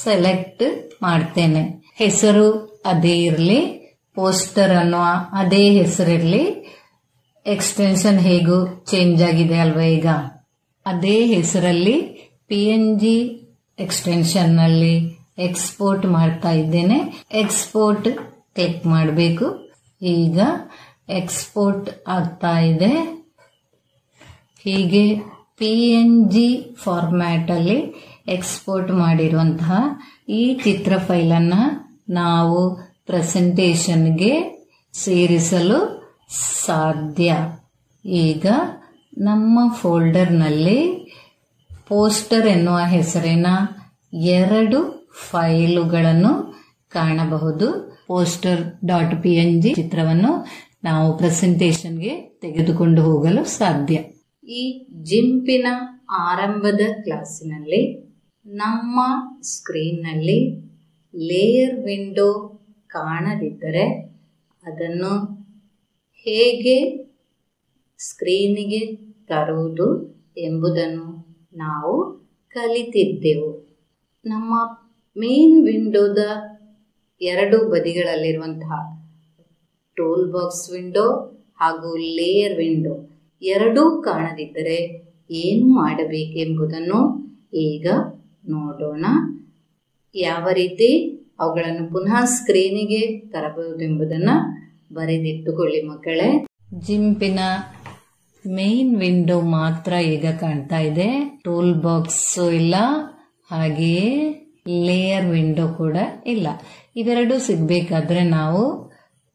ಸೆಲೆಕ್ಟ್ ಮಾಡ್ತೇನೆ. ಹೆಸರು ಅದೇ ಇರಲಿ, ಪೋಸ್ಟರ್ ಅನ್ನುವ ಅದೇ ಹೆಸರಿರಲಿ. ಎಕ್ಸ್ಟೆನ್ಷನ್ ಹೇಗೂ ಚೇಂಜ್ ಆಗಿದೆ ಅಲ್ವಾ? ಈಗ ಅದೇ ಹೆಸರಲ್ಲಿ PNG ಎಕ್ಸ್ಟೆನ್ಷನ್ ನಲ್ಲಿ ಎಕ್ಸ್ಪೋರ್ಟ್ ಮಾಡ್ತಾ ಇದ್ದೇನೆ. ಎಕ್ಸ್ಪೋರ್ಟ್ ಕ್ಲಿಕ್ ಮಾಡಬೇಕು. ಈಗ ಎಕ್ಸ್ಪೋರ್ಟ್ ಆಗ್ತಾ ಇದೆ. ಹೀಗೆ PNG ಫಾರ್ಮ್ಯಾಟ್ ಅಲ್ಲಿ ಎಕ್ಸ್ಪೋರ್ಟ್ ಮಾಡಿರುವಂತಹ ಈ ಚಿತ್ರ ಫೈಲನ್ನು ನಾವು ಪ್ರೆಸೆಂಟೇಷನ್ಗೆ ಸೇರಿಸಲು ಸಾಧ್ಯ. ಈಗ ನಮ್ಮ ಫೋಲ್ಡರ್ನಲ್ಲಿ ಪೋಸ್ಟರ್ ಎನ್ನುವ ಹೆಸರಿನ 2 ಫೈಲುಗಳನ್ನು ಕಾಣಬಹುದು. ಪೋಸ್ಟರ್ .png ಚಿತ್ರವನ್ನು ನಾವು ಪ್ರೆಸೆಂಟೇಷನ್ಗೆ ತೆಗೆದುಕೊಂಡು ಹೋಗಲು ಸಾಧ್ಯ. ಈ ಜಿಂಪಿನ ಆರಂಭದ ಕ್ಲಾಸಿನಲ್ಲಿ ನಮ್ಮ ಸ್ಕ್ರೀನ್ನಲ್ಲಿ ಲೇಯರ್ ವಿಂಡೋ ಕಾಣದಿದ್ದರೆ ಅದನ್ನು ಹೇಗೆ ಸ್ಕ್ರೀನಿಗೆ ತರುವುದು ಎಂಬುದನ್ನು ನಾವು ಕಲಿತಿದ್ದೆವು. ನಮ್ಮ ಮೇನ್ ವಿಂಡೋದ 2 ಬದಿಗಳಲ್ಲಿರುವಂತಹ ಟೂಲ್ ಬಾಕ್ಸ್ ವಿಂಡೋ ಹಾಗೂ ಲೇಯರ್ ವಿಂಡೋ ಎರಡೂ ಕಾಣದಿದ್ದರೆ ಏನು ಮಾಡಬೇಕೆಂಬುದನ್ನು ಈಗ ನೋಡೋಣ. ಯಾವ ರೀತಿ ಅವುಗಳನ್ನು ಪುನಃ ಸ್ಕ್ರೀನಿಗೆ ತರಬಹುದೆಂಬುದನ್ನು ಬರೆದಿಟ್ಟುಕೊಳ್ಳಿ ಮಕ್ಕಳೇ. ಜಿಂಪಿನ ಮೇನ್ ವಿಂಡೋ ಮಾತ್ರ ಈಗ ಕಾಣ್ತಾ ಇದೆ. ಟೂಲ್ ಬಾಕ್ಸ್ ಇಲ್ಲ, ಹಾಗೆಯೇ ಲೇಯರ್ ವಿಂಡೋ ಕೂಡ ಇಲ್ಲ. ಇವೆರಡೂ ಸಿಗಬೇಕಾದ್ರೆ ನಾವು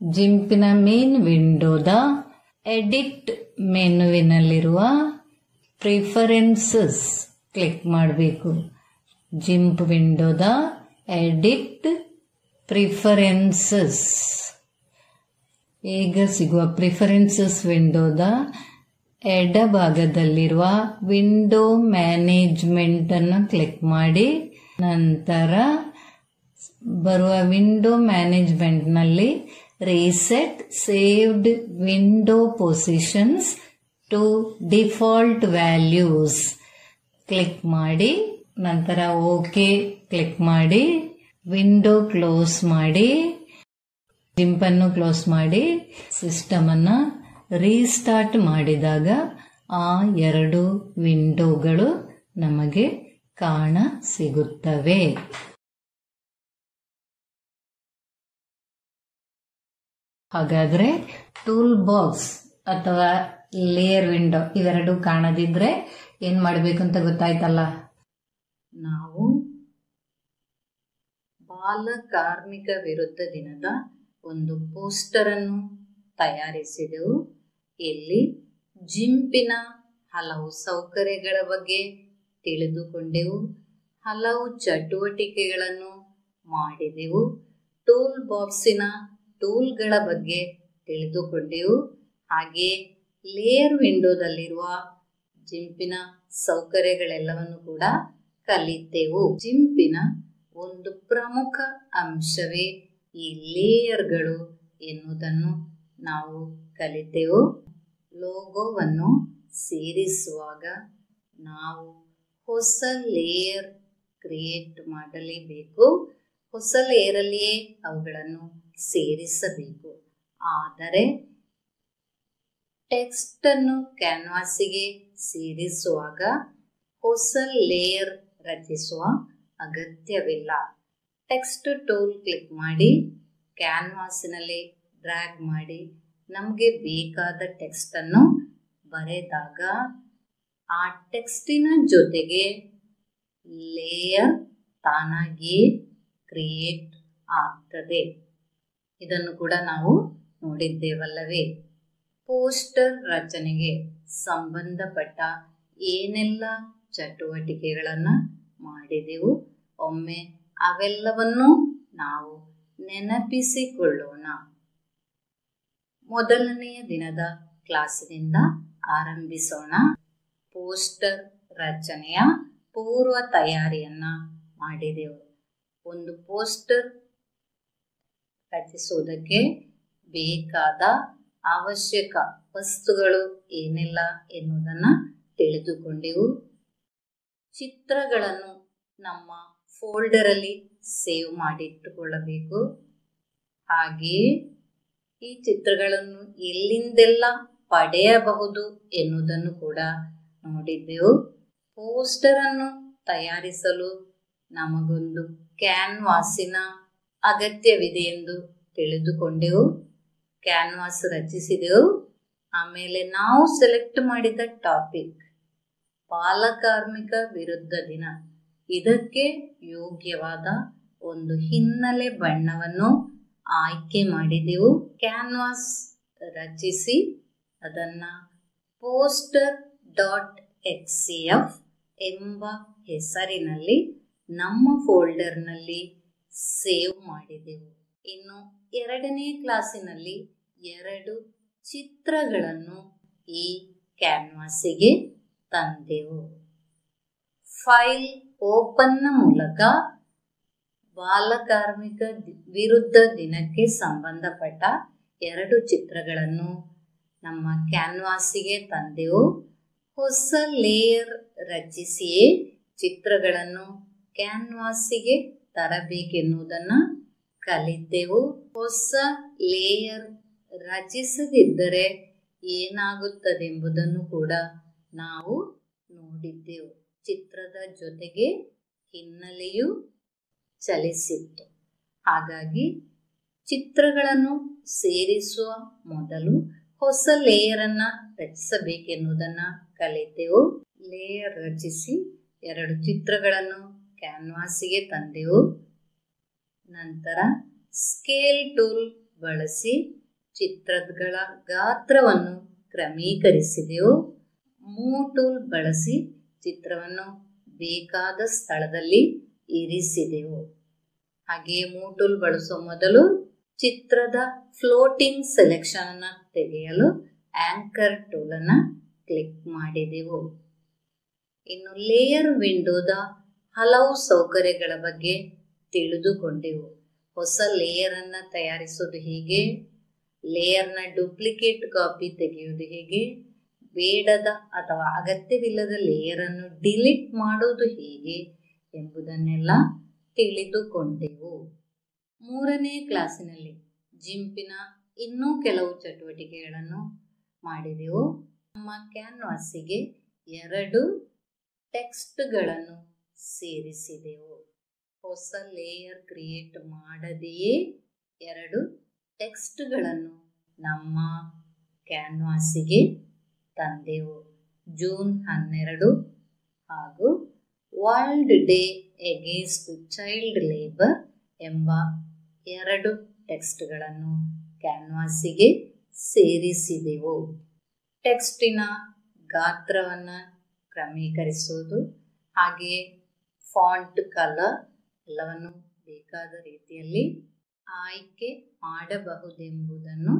ಜಿಂಪಿನ ಮೇನ್ ವಿಂಡೋದ ಎಡಿಟ್ ಮೆನುವಿನಲ್ಲಿರುವ ಪ್ರಿಫರೆನ್ಸಸ್ ಕ್ಲಿಕ್ ಮಾಡಬೇಕು. ಜಿಂಪ್ ವಿಂಡೋದ ಎಡಿಟ್ ಪ್ರಿಫರೆನ್ಸಸ್, ಈಗ ಸಿಗುವ ಪ್ರಿಫರೆನ್ಸಸ್ ವಿಂಡೋದ ಎಡಭಾಗದಲ್ಲಿರುವ ವಿಂಡೋ ಮ್ಯಾನೇಜ್ಮೆಂಟ್ ಅನ್ನು ಕ್ಲಿಕ್ ಮಾಡಿ ನಂತರ ಬರುವ ವಿಂಡೋ ಮ್ಯಾನೇಜ್ಮೆಂಟ್ ನಲ್ಲಿ reset saved window positions to default values click ಮಾಡಿ ನಂತರ ಓಕೆ ಕ್ಲಿಕ್ ಮಾಡಿ ವಿಂಡೋ ಕ್ಲೋಸ್ ಮಾಡಿ ಜಿಂಪ್ ಅನ್ನು ಕ್ಲೋಸ್ ಮಾಡಿ ಸಿಸ್ಟಮ್ ಅನ್ನು ರೀಸ್ಟಾರ್ಟ್ ಮಾಡಿದಾಗ ಆ 2 ವಿಂಡೋಗಳು ನಮಗೆ ಕಾಣ ಸಿಗುತ್ತವೆ. ಹಾಗಾದ್ರೆ ಟೂಲ್ ಬಾಕ್ಸ್ ಅಥವಾ ಲೇಯರ್ ವಿಂಡೋ ಇವೆರಡು ಕಾಣದಿದ್ರೆ ಏನ್ ಮಾಡಬೇಕು ಅಂತ ಗೊತ್ತಾಯ್ತಲ್ಲ. ನಾವು ಬಾಲ ಕಾರ್ಮಿಕ ವಿರುದ್ಧ ದಿನದ ಒಂದು ಪೋಸ್ಟರ್ ಅನ್ನು ತಯಾರಿಸಿದೆವು. ಇಲ್ಲಿ ಜಿಂಪಿನ ಹಲವು ಸೌಕರ್ಯಗಳ ಬಗ್ಗೆ ತಿಳಿದುಕೊಂಡೆವು, ಹಲವು ಚಟುವಟಿಕೆಗಳನ್ನು ಮಾಡಿದೆವು, ಟೂಲ್ ಬಾಕ್ಸಿನ ಟೂಲ್ಗಳ ಬಗ್ಗೆ ತಿಳಿದುಕೊಂಡೆವು, ಹಾಗೆ ಲೇಯರ್ ವಿಂಡೋದಲ್ಲಿರುವ ಜಿಂಪಿನ ಸೌಕರ್ಯಗಳೆಲ್ಲವನ್ನು ಕೂಡ ಕಲಿತೆವು. ಜಿಂಪಿನ ಒಂದು ಪ್ರಮುಖ ಅಂಶವೇ ಈ ಲೇಯರ್ಗಳು ಎನ್ನುವುದನ್ನು ನಾವು ಕಲಿತೆವು. ಲೋಗೋವನ್ನು ಸೇರಿಸುವಾಗ ನಾವು ಹೊಸ ಲೇಯರ್ ಕ್ರಿಯೇಟ್ ಮಾಡಲೇಬೇಕು. ಹೊಸ ಲೇಯರಲ್ಲಿಯೇ ಅವುಗಳನ್ನು ಸೇರಿಸಬೇಕು. ಆದರೆ ಟೆಕ್ಸ್ಟ್ ಅನ್ನು ಕ್ಯಾನ್ವಾಸಿಗೆ ಸೇರಿಸುವಾಗ ಹೊಸ ಲೇಯರ್ ರಚಿಸುವ ಅಗತ್ಯವಿಲ್ಲ. ಟೆಕ್ಸ್ಟ್ ಟೂಲ್ ಕ್ಲಿಕ್ ಮಾಡಿ ಕ್ಯಾನ್ವಾಸಿನಲ್ಲಿ ಡ್ರ್ಯಾಗ್ ಮಾಡಿ ನಮಗೆ ಬೇಕಾದ ಟೆಕ್ಸ್ಟ್ ಅನ್ನು ಬರೆದಾಗ ಆ ಟೆಕ್ಸ್ಟಿನ ಜೊತೆಗೆ ಲೇಯರ್ ತಾನಾಗಿಯೇ ಕ್ರಿಯೇಟ್ ಆಗ್ತದೆ. ಇದನ್ನು ಕೂಡ ನಾವು ನೋಡಿದ್ದೇವಲ್ಲವೇ. ಪೋಸ್ಟರ್ ರಚನೆಗೆ ಸಂಬಂಧಪಟ್ಟ ಏನೆಲ್ಲ ಚಟುವಟಿಕೆಗಳನ್ನು ಮಾಡಿದೆವು, ಒಮ್ಮೆ ಅವೆಲ್ಲವನ್ನೂ ನಾವು ನೆನಪಿಸಿಕೊಳ್ಳೋಣ. ಮೊದಲನೆಯ ದಿನದ ಕ್ಲಾಸಿನಿಂದ ಆರಂಭಿಸೋಣ. ಪೋಸ್ಟರ್ ರಚನೆಯ ಪೂರ್ವ ತಯಾರಿಯನ್ನ ಮಾಡಿದೆವು. ಒಂದು ಪೋಸ್ಟರ್ ರಚಿಸುವುದಕ್ಕೆ ಬೇಕಾದ ಅವಶ್ಯಕ ವಸ್ತುಗಳು ಏನೆಲ್ಲ ಎನ್ನುವುದನ್ನ ತಿಳಿದುಕೊಂಡೆವು. ಚಿತ್ರಗಳನ್ನು ನಮ್ಮ ಫೋಲ್ಡರ್ ಅಲ್ಲಿ ಸೇವ್ ಮಾಡಿಟ್ಟುಕೊಳ್ಳಬೇಕು. ಹಾಗೆಯೇ ಈ ಚಿತ್ರಗಳನ್ನು ಎಲ್ಲಿಂದೆಲ್ಲ ಪಡೆಯಬಹುದು ಎನ್ನುವುದನ್ನು ಕೂಡ ನೋಡಿದ್ದೆವು. ಪೋಸ್ಟರ್ ಅನ್ನು ತಯಾರಿಸಲು ನಮಗೊಂದು ಕ್ಯಾನ್ವಾಸಿನ ಅಗತ್ಯವಿದೆ ಎಂದು ತಿಳಿದುಕೊಂಡೆವು. ಕ್ಯಾನ್ವಾಸ್ ರಚಿಸಿದೆವು. ಆಮೇಲೆ ನಾವು ಸೆಲೆಕ್ಟ್ ಮಾಡಿದ ಟಾಪಿಕ್ ಬಾಲಕಾರ್ಮಿಕ ವಿರುದ್ಧ ದಿನ. ಇದಕ್ಕೆ ಯೋಗ್ಯವಾದ ಒಂದು ಹಿನ್ನೆಲೆ ಬಣ್ಣವನ್ನು ಆಯ್ಕೆ ಮಾಡಿದೆವು. ಕ್ಯಾನ್ವಾಸ್ ರಚಿಸಿ ಅದನ್ನ poster.xcf ಎಂಬ ಹೆಸರಿನಲ್ಲಿ ನಮ್ಮ ಫೋಲ್ಡರ್ನಲ್ಲಿ ಸೇವ್ ಮಾಡಿದೆವು. ಇನ್ನು ಎರಡನೇ ಕ್ಲಾಸಿನಲ್ಲಿ 2 ಚಿತ್ರಗಳನ್ನು ಈ ಕ್ಯಾನ್ವಾಸಿಗೆ ತಂದೆವು. ಫೈಲ್ ಓಪನ್ನ ಮೂಲಕ ಬಾಲಕಾರ್ಮಿಕ ವಿರುದ್ಧ ದಿನಕ್ಕೆ ಸಂಬಂಧಪಟ್ಟ 2 ಚಿತ್ರಗಳನ್ನು ನಮ್ಮ ಕ್ಯಾನ್ವಾಸಿಗೆ ತಂದೆವು. ಹೊಸ ಲೇಯರ್ ರಚಿಸಿಯೇ ಚಿತ್ರಗಳನ್ನು ಕ್ಯಾನ್ವಾಸಿಗೆ ತರಬೇಕೆನ್ನುವುದನ್ನು ಕಲಿತೆವು. ಹೊಸ ಲೇಯರ್ ರಚಿಸದಿದ್ದರೆ ಏನಾಗುತ್ತದೆಂಬುದನ್ನು ಕೂಡ ನಾವು ನೋಡಿದ್ದೆವು. ಚಿತ್ರದ ಜೊತೆಗೆ ಹಿನ್ನೆಲೆಯು ಚಲಿಸಿತ್ತು. ಹಾಗಾಗಿ ಚಿತ್ರಗಳನ್ನು ಸೇರಿಸುವ ಮೊದಲು ಹೊಸ ಲೇಯರ್ ಅನ್ನ ರಚಿಸಬೇಕೆನ್ನುವುದನ್ನ ಕಲಿತೆವು. ಲೇಯರ್ ರಚಿಸಿ 2 ಚಿತ್ರಗಳನ್ನು ಕ್ಯಾನ್ವಾಸಿಗೆ ತಂದೆವು. ನಂತರ ಸ್ಕೇಲ್ ಟೂಲ್ ಬಳಸಿ ಚಿತ್ರಗಳ ಗಾತ್ರವನ್ನು ಕ್ರಮೀಕರಿಸಿದೆವು. ಮೂವ್ ಟೂಲ್ ಬಳಸಿ ಚಿತ್ರವನ್ನು ಬೇಕಾದ ಸ್ಥಳದಲ್ಲಿ ಇರಿಸಿದೆವು. ಹಾಗೆಯೇ ಮೂವ್ ಟೂಲ್ ಬಳಸುವ ಮೊದಲು ಚಿತ್ರದ ಫ್ಲೋಟಿಂಗ್ ಸೆಲೆಕ್ಷನ್ ಅನ್ನು ತೆಗೆಯಲು ಆಂಕರ್ ಟೂಲ್ ಅನ್ನು ಕ್ಲಿಕ್ ಮಾಡಿದೆವು. ಇನ್ನು ಲೇಯರ್ ವಿಂಡೋದ ಹಲವು ಸೌಕರ್ಯಗಳ ಬಗ್ಗೆ ತಿಳಿದುಕೊಂಡೆವು. ಹೊಸ ಲೇಯರ್ ಅನ್ನ ತಯಾರಿಸುವುದು ಹೇಗೆ, ಲೇಯರ್ನ ಡೂಪ್ಲಿಕೇಟ್ ಕಾಪಿ ತೆಗೆಯುವುದು ಹೇಗೆ, ಬೇಡದ ಅಥವಾ ಅಗತ್ಯವಿಲ್ಲದ ಲೇಯರ್ ಅನ್ನು ಡಿಲೀಟ್ ಮಾಡುವುದು ಹೇಗೆ ಎಂಬುದನ್ನೆಲ್ಲ ತಿಳಿದುಕೊಂಡೆವು. 3ನೇ ಕ್ಲಾಸಿನಲ್ಲಿ ಜಿಂಪಿನ ಇನ್ನೂ ಕೆಲವು ಚಟುವಟಿಕೆಗಳನ್ನು ಮಾಡಿದೆವು. ನಮ್ಮ ಕ್ಯಾನ್ವಾಸಿಗೆ 2 ಟೆಕ್ಸ್ಟ್ಗಳನ್ನು ಸೇರಿಸಿದೆವು. ಹೊಸ ಲೇಯರ್ ಕ್ರಿಯೇಟ್ ಮಾಡದೆಯೇ 2 ಟೆಕ್ಸ್ಟ್ಗಳನ್ನು ನಮ್ಮ ಕ್ಯಾನ್ವಾಸಿಗೆ ತಂದೆವು. ಜೂನ್ 12 ಹಾಗೂ world day against child labour ಎಂಬ 2 ಟೆಕ್ಸ್ಟ್ಗಳನ್ನು ಕ್ಯಾನ್ವಾಸಿಗೆ ಸೇರಿಸಿದೆವು. ಟೆಕ್ಸ್ಟಿನ ಗಾತ್ರವನ್ನು ಕ್ರಮೀಕರಿಸುವುದು, ಹಾಗೆಯೇ ಫಾಂಟ್ ಕಲರ್ ಎಲ್ಲವನ್ನು ಬೇಕಾದ ರೀತಿಯಲ್ಲಿ ಆಯ್ಕೆ ಮಾಡಬಹುದೆಂಬುದನ್ನು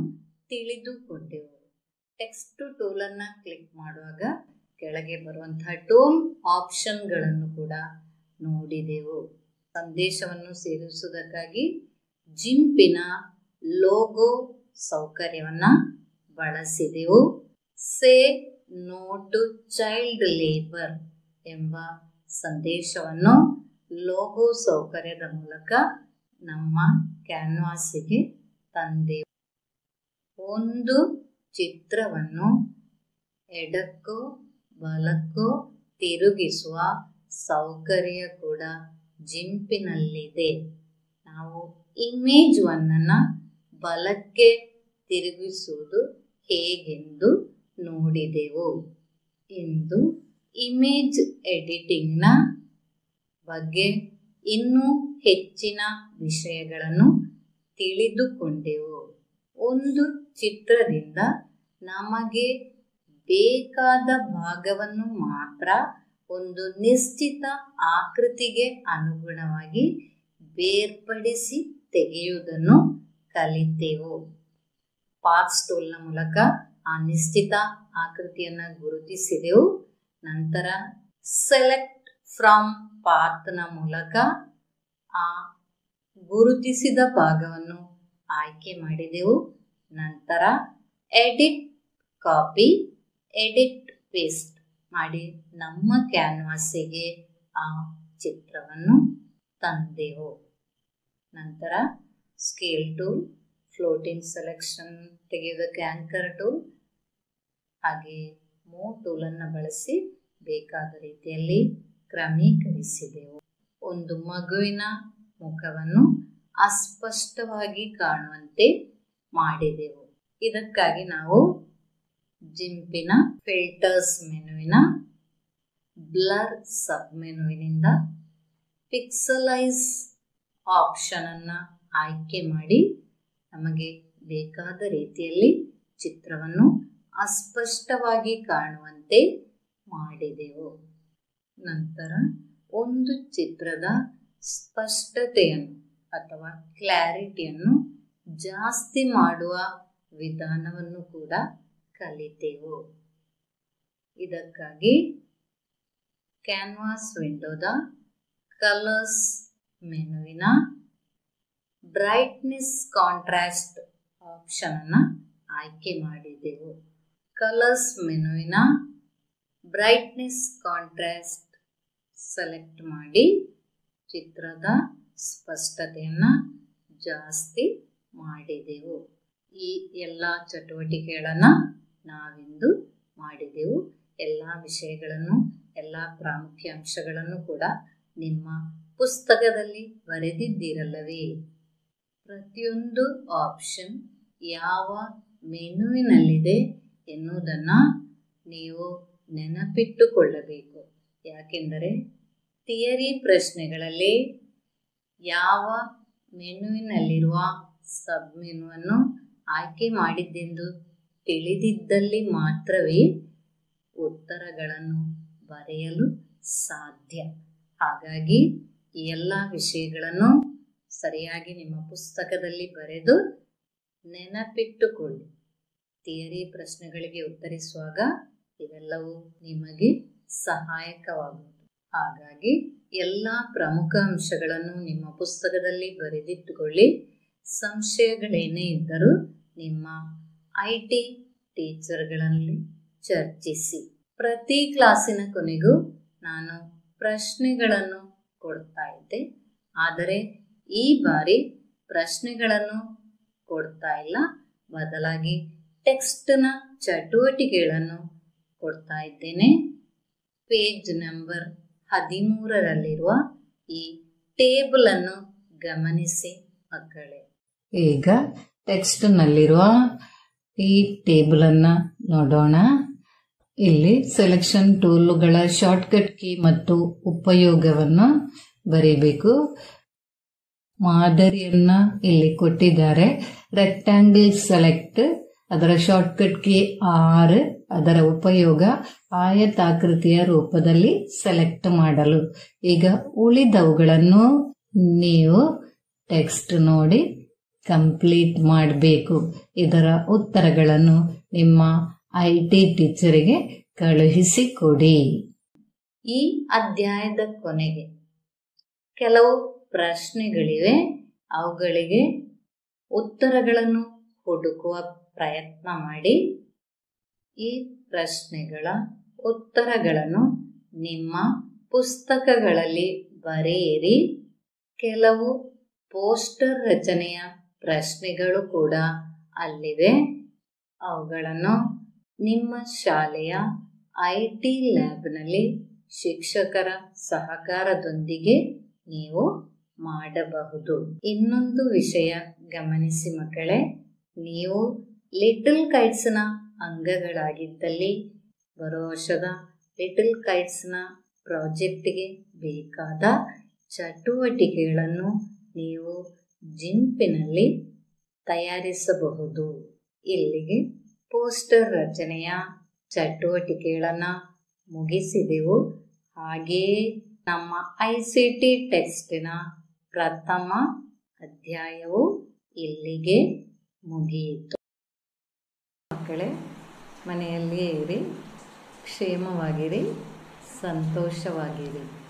ತಿಳಿದುಕೊಂಡೆವು. ಟೆಕ್ಸ್ಟ್ ಟೂಲ್ ಅನ್ನು ಕ್ಲಿಕ್ ಮಾಡುವಾಗ ಕೆಳಗೆ ಬರುವಂತಹ ಟೂಲ್ ಆಪ್ಷನ್ಗಳನ್ನು ಕೂಡ ನೋಡಿದೆವು. ಸಂದೇಶವನ್ನು ಸೇರಿಸುವುದಕ್ಕಾಗಿ ಜಿಂಪಿನ ಲೋಗೋ ಸೌಕರ್ಯವನ್ನ ಬಳಸಿದೆವು. Say no to child labour ಎಂಬ ಸಂದೇಶವನ್ನು ಲೋಗೋ ಸೌಕರ್ಯದ ಮೂಲಕ ನಮ್ಮ ಕ್ಯಾನ್ವಾಸಿಗೆ ತಂದೆವು. ಒಂದು ಚಿತ್ರವನ್ನು ಎಡಕ್ಕೋ ಬಲಕ್ಕೋ ತಿರುಗಿಸುವ ಸೌಕರ್ಯ ಕೂಡ ಜಿಂಪಿನಲ್ಲಿದೆ. ನಾವು ಇಮೇಜ್ ಒನ್ನನ್ನು ಬಲಕ್ಕೆ ತಿರುಗಿಸುವುದು ಹೇಗೆಂದು ನೋಡಿದೆವು. ಇಂದು ಇಮೇಜ್ ಎಡಿಟಿಂಗ್ನ ಬಗ್ಗೆ ಇನ್ನೂ ಹೆಚ್ಚಿನ ವಿಷಯಗಳನ್ನು ತಿಳಿದುಕೊಂಡೆವು. ಒಂದು ಚಿತ್ರದಿಂದ ನಮಗೆ ಬೇಕಾದ ಭಾಗವನ್ನು ಮಾತ್ರ ಒಂದು ನಿಶ್ಚಿತ ಆಕೃತಿಗೆ ಅನುಗುಣವಾಗಿ ಬೇರ್ಪಡಿಸಿ ತೆಗೆಯುವುದನ್ನು ಕಲಿತೆವು. ಪಾತ್ ಟೂಲ್ನ ಮೂಲಕ ಆ ನಿಶ್ಚಿತ ಆಕೃತಿಯನ್ನು ಗುರುತಿಸಿದೆವು. ನಂತರ ಸೆಲೆಕ್ಟ್ ಫ್ರಮ್ ಪಾತ್ನ ಮೂಲಕ ಆ ಗುರುತಿಸಿದ ಭಾಗವನ್ನು ಆಯ್ಕೆ ಮಾಡಿದೆವು. ನಂತರ ಎಡಿಟ್ ಕಾಪಿ, ಎಡಿಟ್ ಪೇಸ್ಟ್ ಮಾಡಿ ನಮ್ಮ ಕ್ಯಾನ್ವಾಸಿಗೆ ಆ ಚಿತ್ರವನ್ನು ತಂದೆವು. ನಂತರ ಸ್ಕೇಲ್ ಟೂಲ್, ಫ್ಲೋಟಿಂಗ್ ಸೆಲೆಕ್ಷನ್ ತೆಗೆಯೋದಕ್ಕೆ ಆಂಕರ್ ಟೂಲ್, ಹಾಗೆ ಮೂವ್ ಟೂಲನ್ನು ಬಳಸಿ ಬೇಕಾದ ರೀತಿಯಲ್ಲಿ ಕ್ರಮೀಕರಿಸಿದೆವು. ಒಂದು ಮಗುವಿನ ಮುಖವನ್ನು ಅಸ್ಪಷ್ಟವಾಗಿ ಕಾಣುವಂತೆ ಮಾಡಿದೆವು. ಇದಕ್ಕಾಗಿ ನಾವು ಜಿಂಪಿನ ಫಿಲ್ಟರ್ಸ್ ಮೆನುವಿನ ಬ್ಲರ್ ಸಬ್ ಮೆನುವಿನಿಂದ ಪಿಕ್ಸಲೈಸ್ ಆಪ್ಷನ್ ಅನ್ನು ಆಯ್ಕೆ ಮಾಡಿ ನಮಗೆ ಬೇಕಾದ ರೀತಿಯಲ್ಲಿ ಚಿತ್ರವನ್ನು ಅಸ್ಪಷ್ಟವಾಗಿ ಕಾಣುವಂತೆ ಮಾಡಿದೆವು. ನಂತರ ಒಂದು ಚಿತ್ರದ ಸ್ಪಷ್ಟತೆಯನ್ನು ಅಥವಾ ಕ್ಲಾರಿಟಿಯನ್ನು ಜಾಸ್ತಿ ಮಾಡುವ ವಿಧಾನವನ್ನು ಕೂಡ ಕಲಿತೆವು. ಇದಕ್ಕಾಗಿ ಕ್ಯಾನ್ವಾಸ್ ವಿಂಡೋದ ಕಲರ್ಸ್ ಮೆನುವಿನ ಬ್ರೈಟ್ನೆಸ್ ಕಾಂಟ್ರಾಸ್ಟ್ ಆಪ್ಷನ್ ಅನ್ನು ಆಯ್ಕೆ ಮಾಡಿದೆವು. ಕಲರ್ಸ್ ಮೆನುವಿನ ಬ್ರೈಟ್ನೆಸ್ ಕಾಂಟ್ರಾಸ್ಟ್ ಸೆಲೆಕ್ಟ್ ಮಾಡಿ ಚಿತ್ರದ ಸ್ಪಷ್ಟತೆಯನ್ನು ಜಾಸ್ತಿ ಮಾಡಿದೆವು. ಈ ಎಲ್ಲ ಚಟುವಟಿಕೆಗಳನ್ನು ನಾವಿಂದು ಮಾಡಿದೆವು. ಎಲ್ಲ ವಿಷಯಗಳನ್ನು, ಎಲ್ಲ ಪ್ರಾಮುಖ್ಯ ಅಂಶಗಳನ್ನು ಕೂಡ ನಿಮ್ಮ ಪುಸ್ತಕದಲ್ಲಿ ಬರೆದಿದ್ದೀರಲ್ಲವೇ? ಪ್ರತಿಯೊಂದು ಆಪ್ಷನ್ ಯಾವ ಮೆನುವಿನಲ್ಲಿದೆ ಎನ್ನುವುದನ್ನು ನೀವು ನೆನಪಿಟ್ಟುಕೊಳ್ಳಬೇಕು. ಯಾಕೆಂದರೆ ಥಿಯರಿ ಪ್ರಶ್ನೆಗಳಲ್ಲಿ ಯಾವ ಮೆನುವಿನಲ್ಲಿರುವ ಸಬ್ ಮೆನುವನ್ನು ಆಯ್ಕೆ ಮಾಡಿದ್ದೆಂದು ತಿಳಿದಿದ್ದಲ್ಲಿ ಮಾತ್ರವೇ ಉತ್ತರಗಳನ್ನು ಬರೆಯಲು ಸಾಧ್ಯ. ಹಾಗಾಗಿ ಈ ಎಲ್ಲ ವಿಷಯಗಳನ್ನು ಸರಿಯಾಗಿ ನಿಮ್ಮ ಪುಸ್ತಕದಲ್ಲಿ ಬರೆದು ನೆನಪಿಟ್ಟುಕೊಳ್ಳಿ. ಥಿಯರಿ ಪ್ರಶ್ನೆಗಳಿಗೆ ಉತ್ತರಿಸುವಾಗ ಇವೆಲ್ಲವೂ ನಿಮಗೆ ಸಹಾಯಕವಾಗುವುದು. ಹಾಗಾಗಿ ಎಲ್ಲ ಪ್ರಮುಖ ಅಂಶಗಳನ್ನು ನಿಮ್ಮ ಪುಸ್ತಕದಲ್ಲಿ ಬರೆದಿಟ್ಟುಕೊಳ್ಳಿ. ಸಂಶಯಗಳೇನೇ ಇದ್ದರೂ ನಿಮ್ಮ IT ಟೀಚರ್ಗಳಲ್ಲಿ ಚರ್ಚಿಸಿ. ಪ್ರತಿ ಕ್ಲಾಸಿನ ಕೊನೆಗೂ ನಾನು ಪ್ರಶ್ನೆಗಳನ್ನು ಕೊಡ್ತಾ ಇದ್ದೆ, ಆದರೆ ಈ ಬಾರಿ ಪ್ರಶ್ನೆಗಳನ್ನು ಕೊಡ್ತಾ ಇಲ್ಲ, ಬದಲಾಗಿ ಟೆಕ್ಸ್ಟ್ನ ಚಟುವಟಿಕೆಗಳನ್ನು ಕೊಡ್ತಾ ಇದ್ದೇನೆ. ಪೇಜ್ ನಂಬರ್ 13ರಲ್ಲಿರುವ ಈ ಟೇಬಲ್ ಅನ್ನು ಗಮನಿಸಿ ಮಕ್ಕಳೇ. ಈಗ ಟೆಕ್ಸ್ಟ್ ನಲ್ಲಿರುವ ಈ ಟೇಬಲ್ ಅನ್ನ ನೋಡೋಣ. ಇಲ್ಲಿ ಸೆಲೆಕ್ಷನ್ ಟೂಲ್ಗಳ ಶಾರ್ಟ್ಕಟ್ ಕೀ ಮತ್ತು ಉಪಯೋಗವನ್ನು ಬರೀಬೇಕು. ಮಾದರಿಯನ್ನ ಇಲ್ಲಿ ಕೊಟ್ಟಿದ್ದಾರೆ. ರೆಕ್ಟಾಂಗಲ್ ಸೆಲೆಕ್ಟ್, ಅದರ ಶಾರ್ಟ್ಕಟ್ ಕೀ R, ಅದರ ಉಪಯೋಗ ಆಯತಾಕೃತಿಯ ರೂಪದಲ್ಲಿ ಸೆಲೆಕ್ಟ್ ಮಾಡಲು. ಈಗ ಉಳಿದವುಗಳನ್ನು ನೀವು ಟೆಕ್ಸ್ಟ್ ನೋಡಿ ಕಂಪ್ಲೀಟ್ ಮಾಡಬೇಕು. ಇದರ ಉತ್ತರಗಳನ್ನು ನಿಮ್ಮ IT ಟೀಚರಿಗೆ ಕಳುಹಿಸಿಕೊಡಿ. ಈ ಅಧ್ಯಾಯದ ಕೊನೆಗೆ ಕೆಲವು ಪ್ರಶ್ನೆಗಳಿವೆ. ಅವುಗಳಿಗೆ ಉತ್ತರಗಳನ್ನು ಹುಡುಕುವ ಪ್ರಯತ್ನ ಮಾಡಿ. ಈ ಪ್ರಶ್ನೆಗಳ ಉತ್ತರಗಳನ್ನು ನಿಮ್ಮ ಪುಸ್ತಕಗಳಲ್ಲಿ ಬರೆಯಿರಿ. ಕೆಲವು ಪೋಸ್ಟರ್ ರಚನೆಯ ಪ್ರಶ್ನೆಗಳು ಕೂಡ ಅಲ್ಲಿವೆ. ಅವುಗಳನ್ನು ನಿಮ್ಮ ಶಾಲೆಯ IT ಲ್ಯಾಬ್ನಲ್ಲಿ ಶಿಕ್ಷಕರ ಸಹಕಾರದೊಂದಿಗೆ ನೀವು ಮಾಡಬಹುದು. ಇನ್ನೊಂದು ವಿಷಯ ಗಮನಿಸಿ ಮಕ್ಕಳೇ, ನೀವು ಲಿಟಲ್ ಕೈಟ್ಸ್ನ ಅಂಗಗಳಾಗಿದ್ದಲ್ಲಿ ಬರೋ ವರ್ಷದ ಲಿಟಲ್ ಕೈಟ್ಸ್ನ ಪ್ರಾಜೆಕ್ಟ್ಗೆ ಬೇಕಾದ ಚಟುವಟಿಕೆಗಳನ್ನು ನೀವು ಜಿಂಪಿನಲ್ಲಿ ತಯಾರಿಸಬಹುದು. ಇಲ್ಲಿಗೆ ಪೋಸ್ಟರ್ ರಚನೆಯ ಚಟುವಟಿಕೆಗಳನ್ನು ಮುಗಿಸಿದೆವು. ಹಾಗೆಯೇ ನಮ್ಮ ICT ಟೆಕ್ಸ್ಟಿನ ಪ್ರಥಮ ಅಧ್ಯಾಯವು ಇಲ್ಲಿಗೆ ಮುಗಿಯಿತು. ಮಕ್ಕಳೇ, ಮನೆಯಲ್ಲಿಯೇ ಇರಿ, ಕ್ಷೇಮವಾಗಿರಿ, ಸಂತೋಷವಾಗಿರಿ.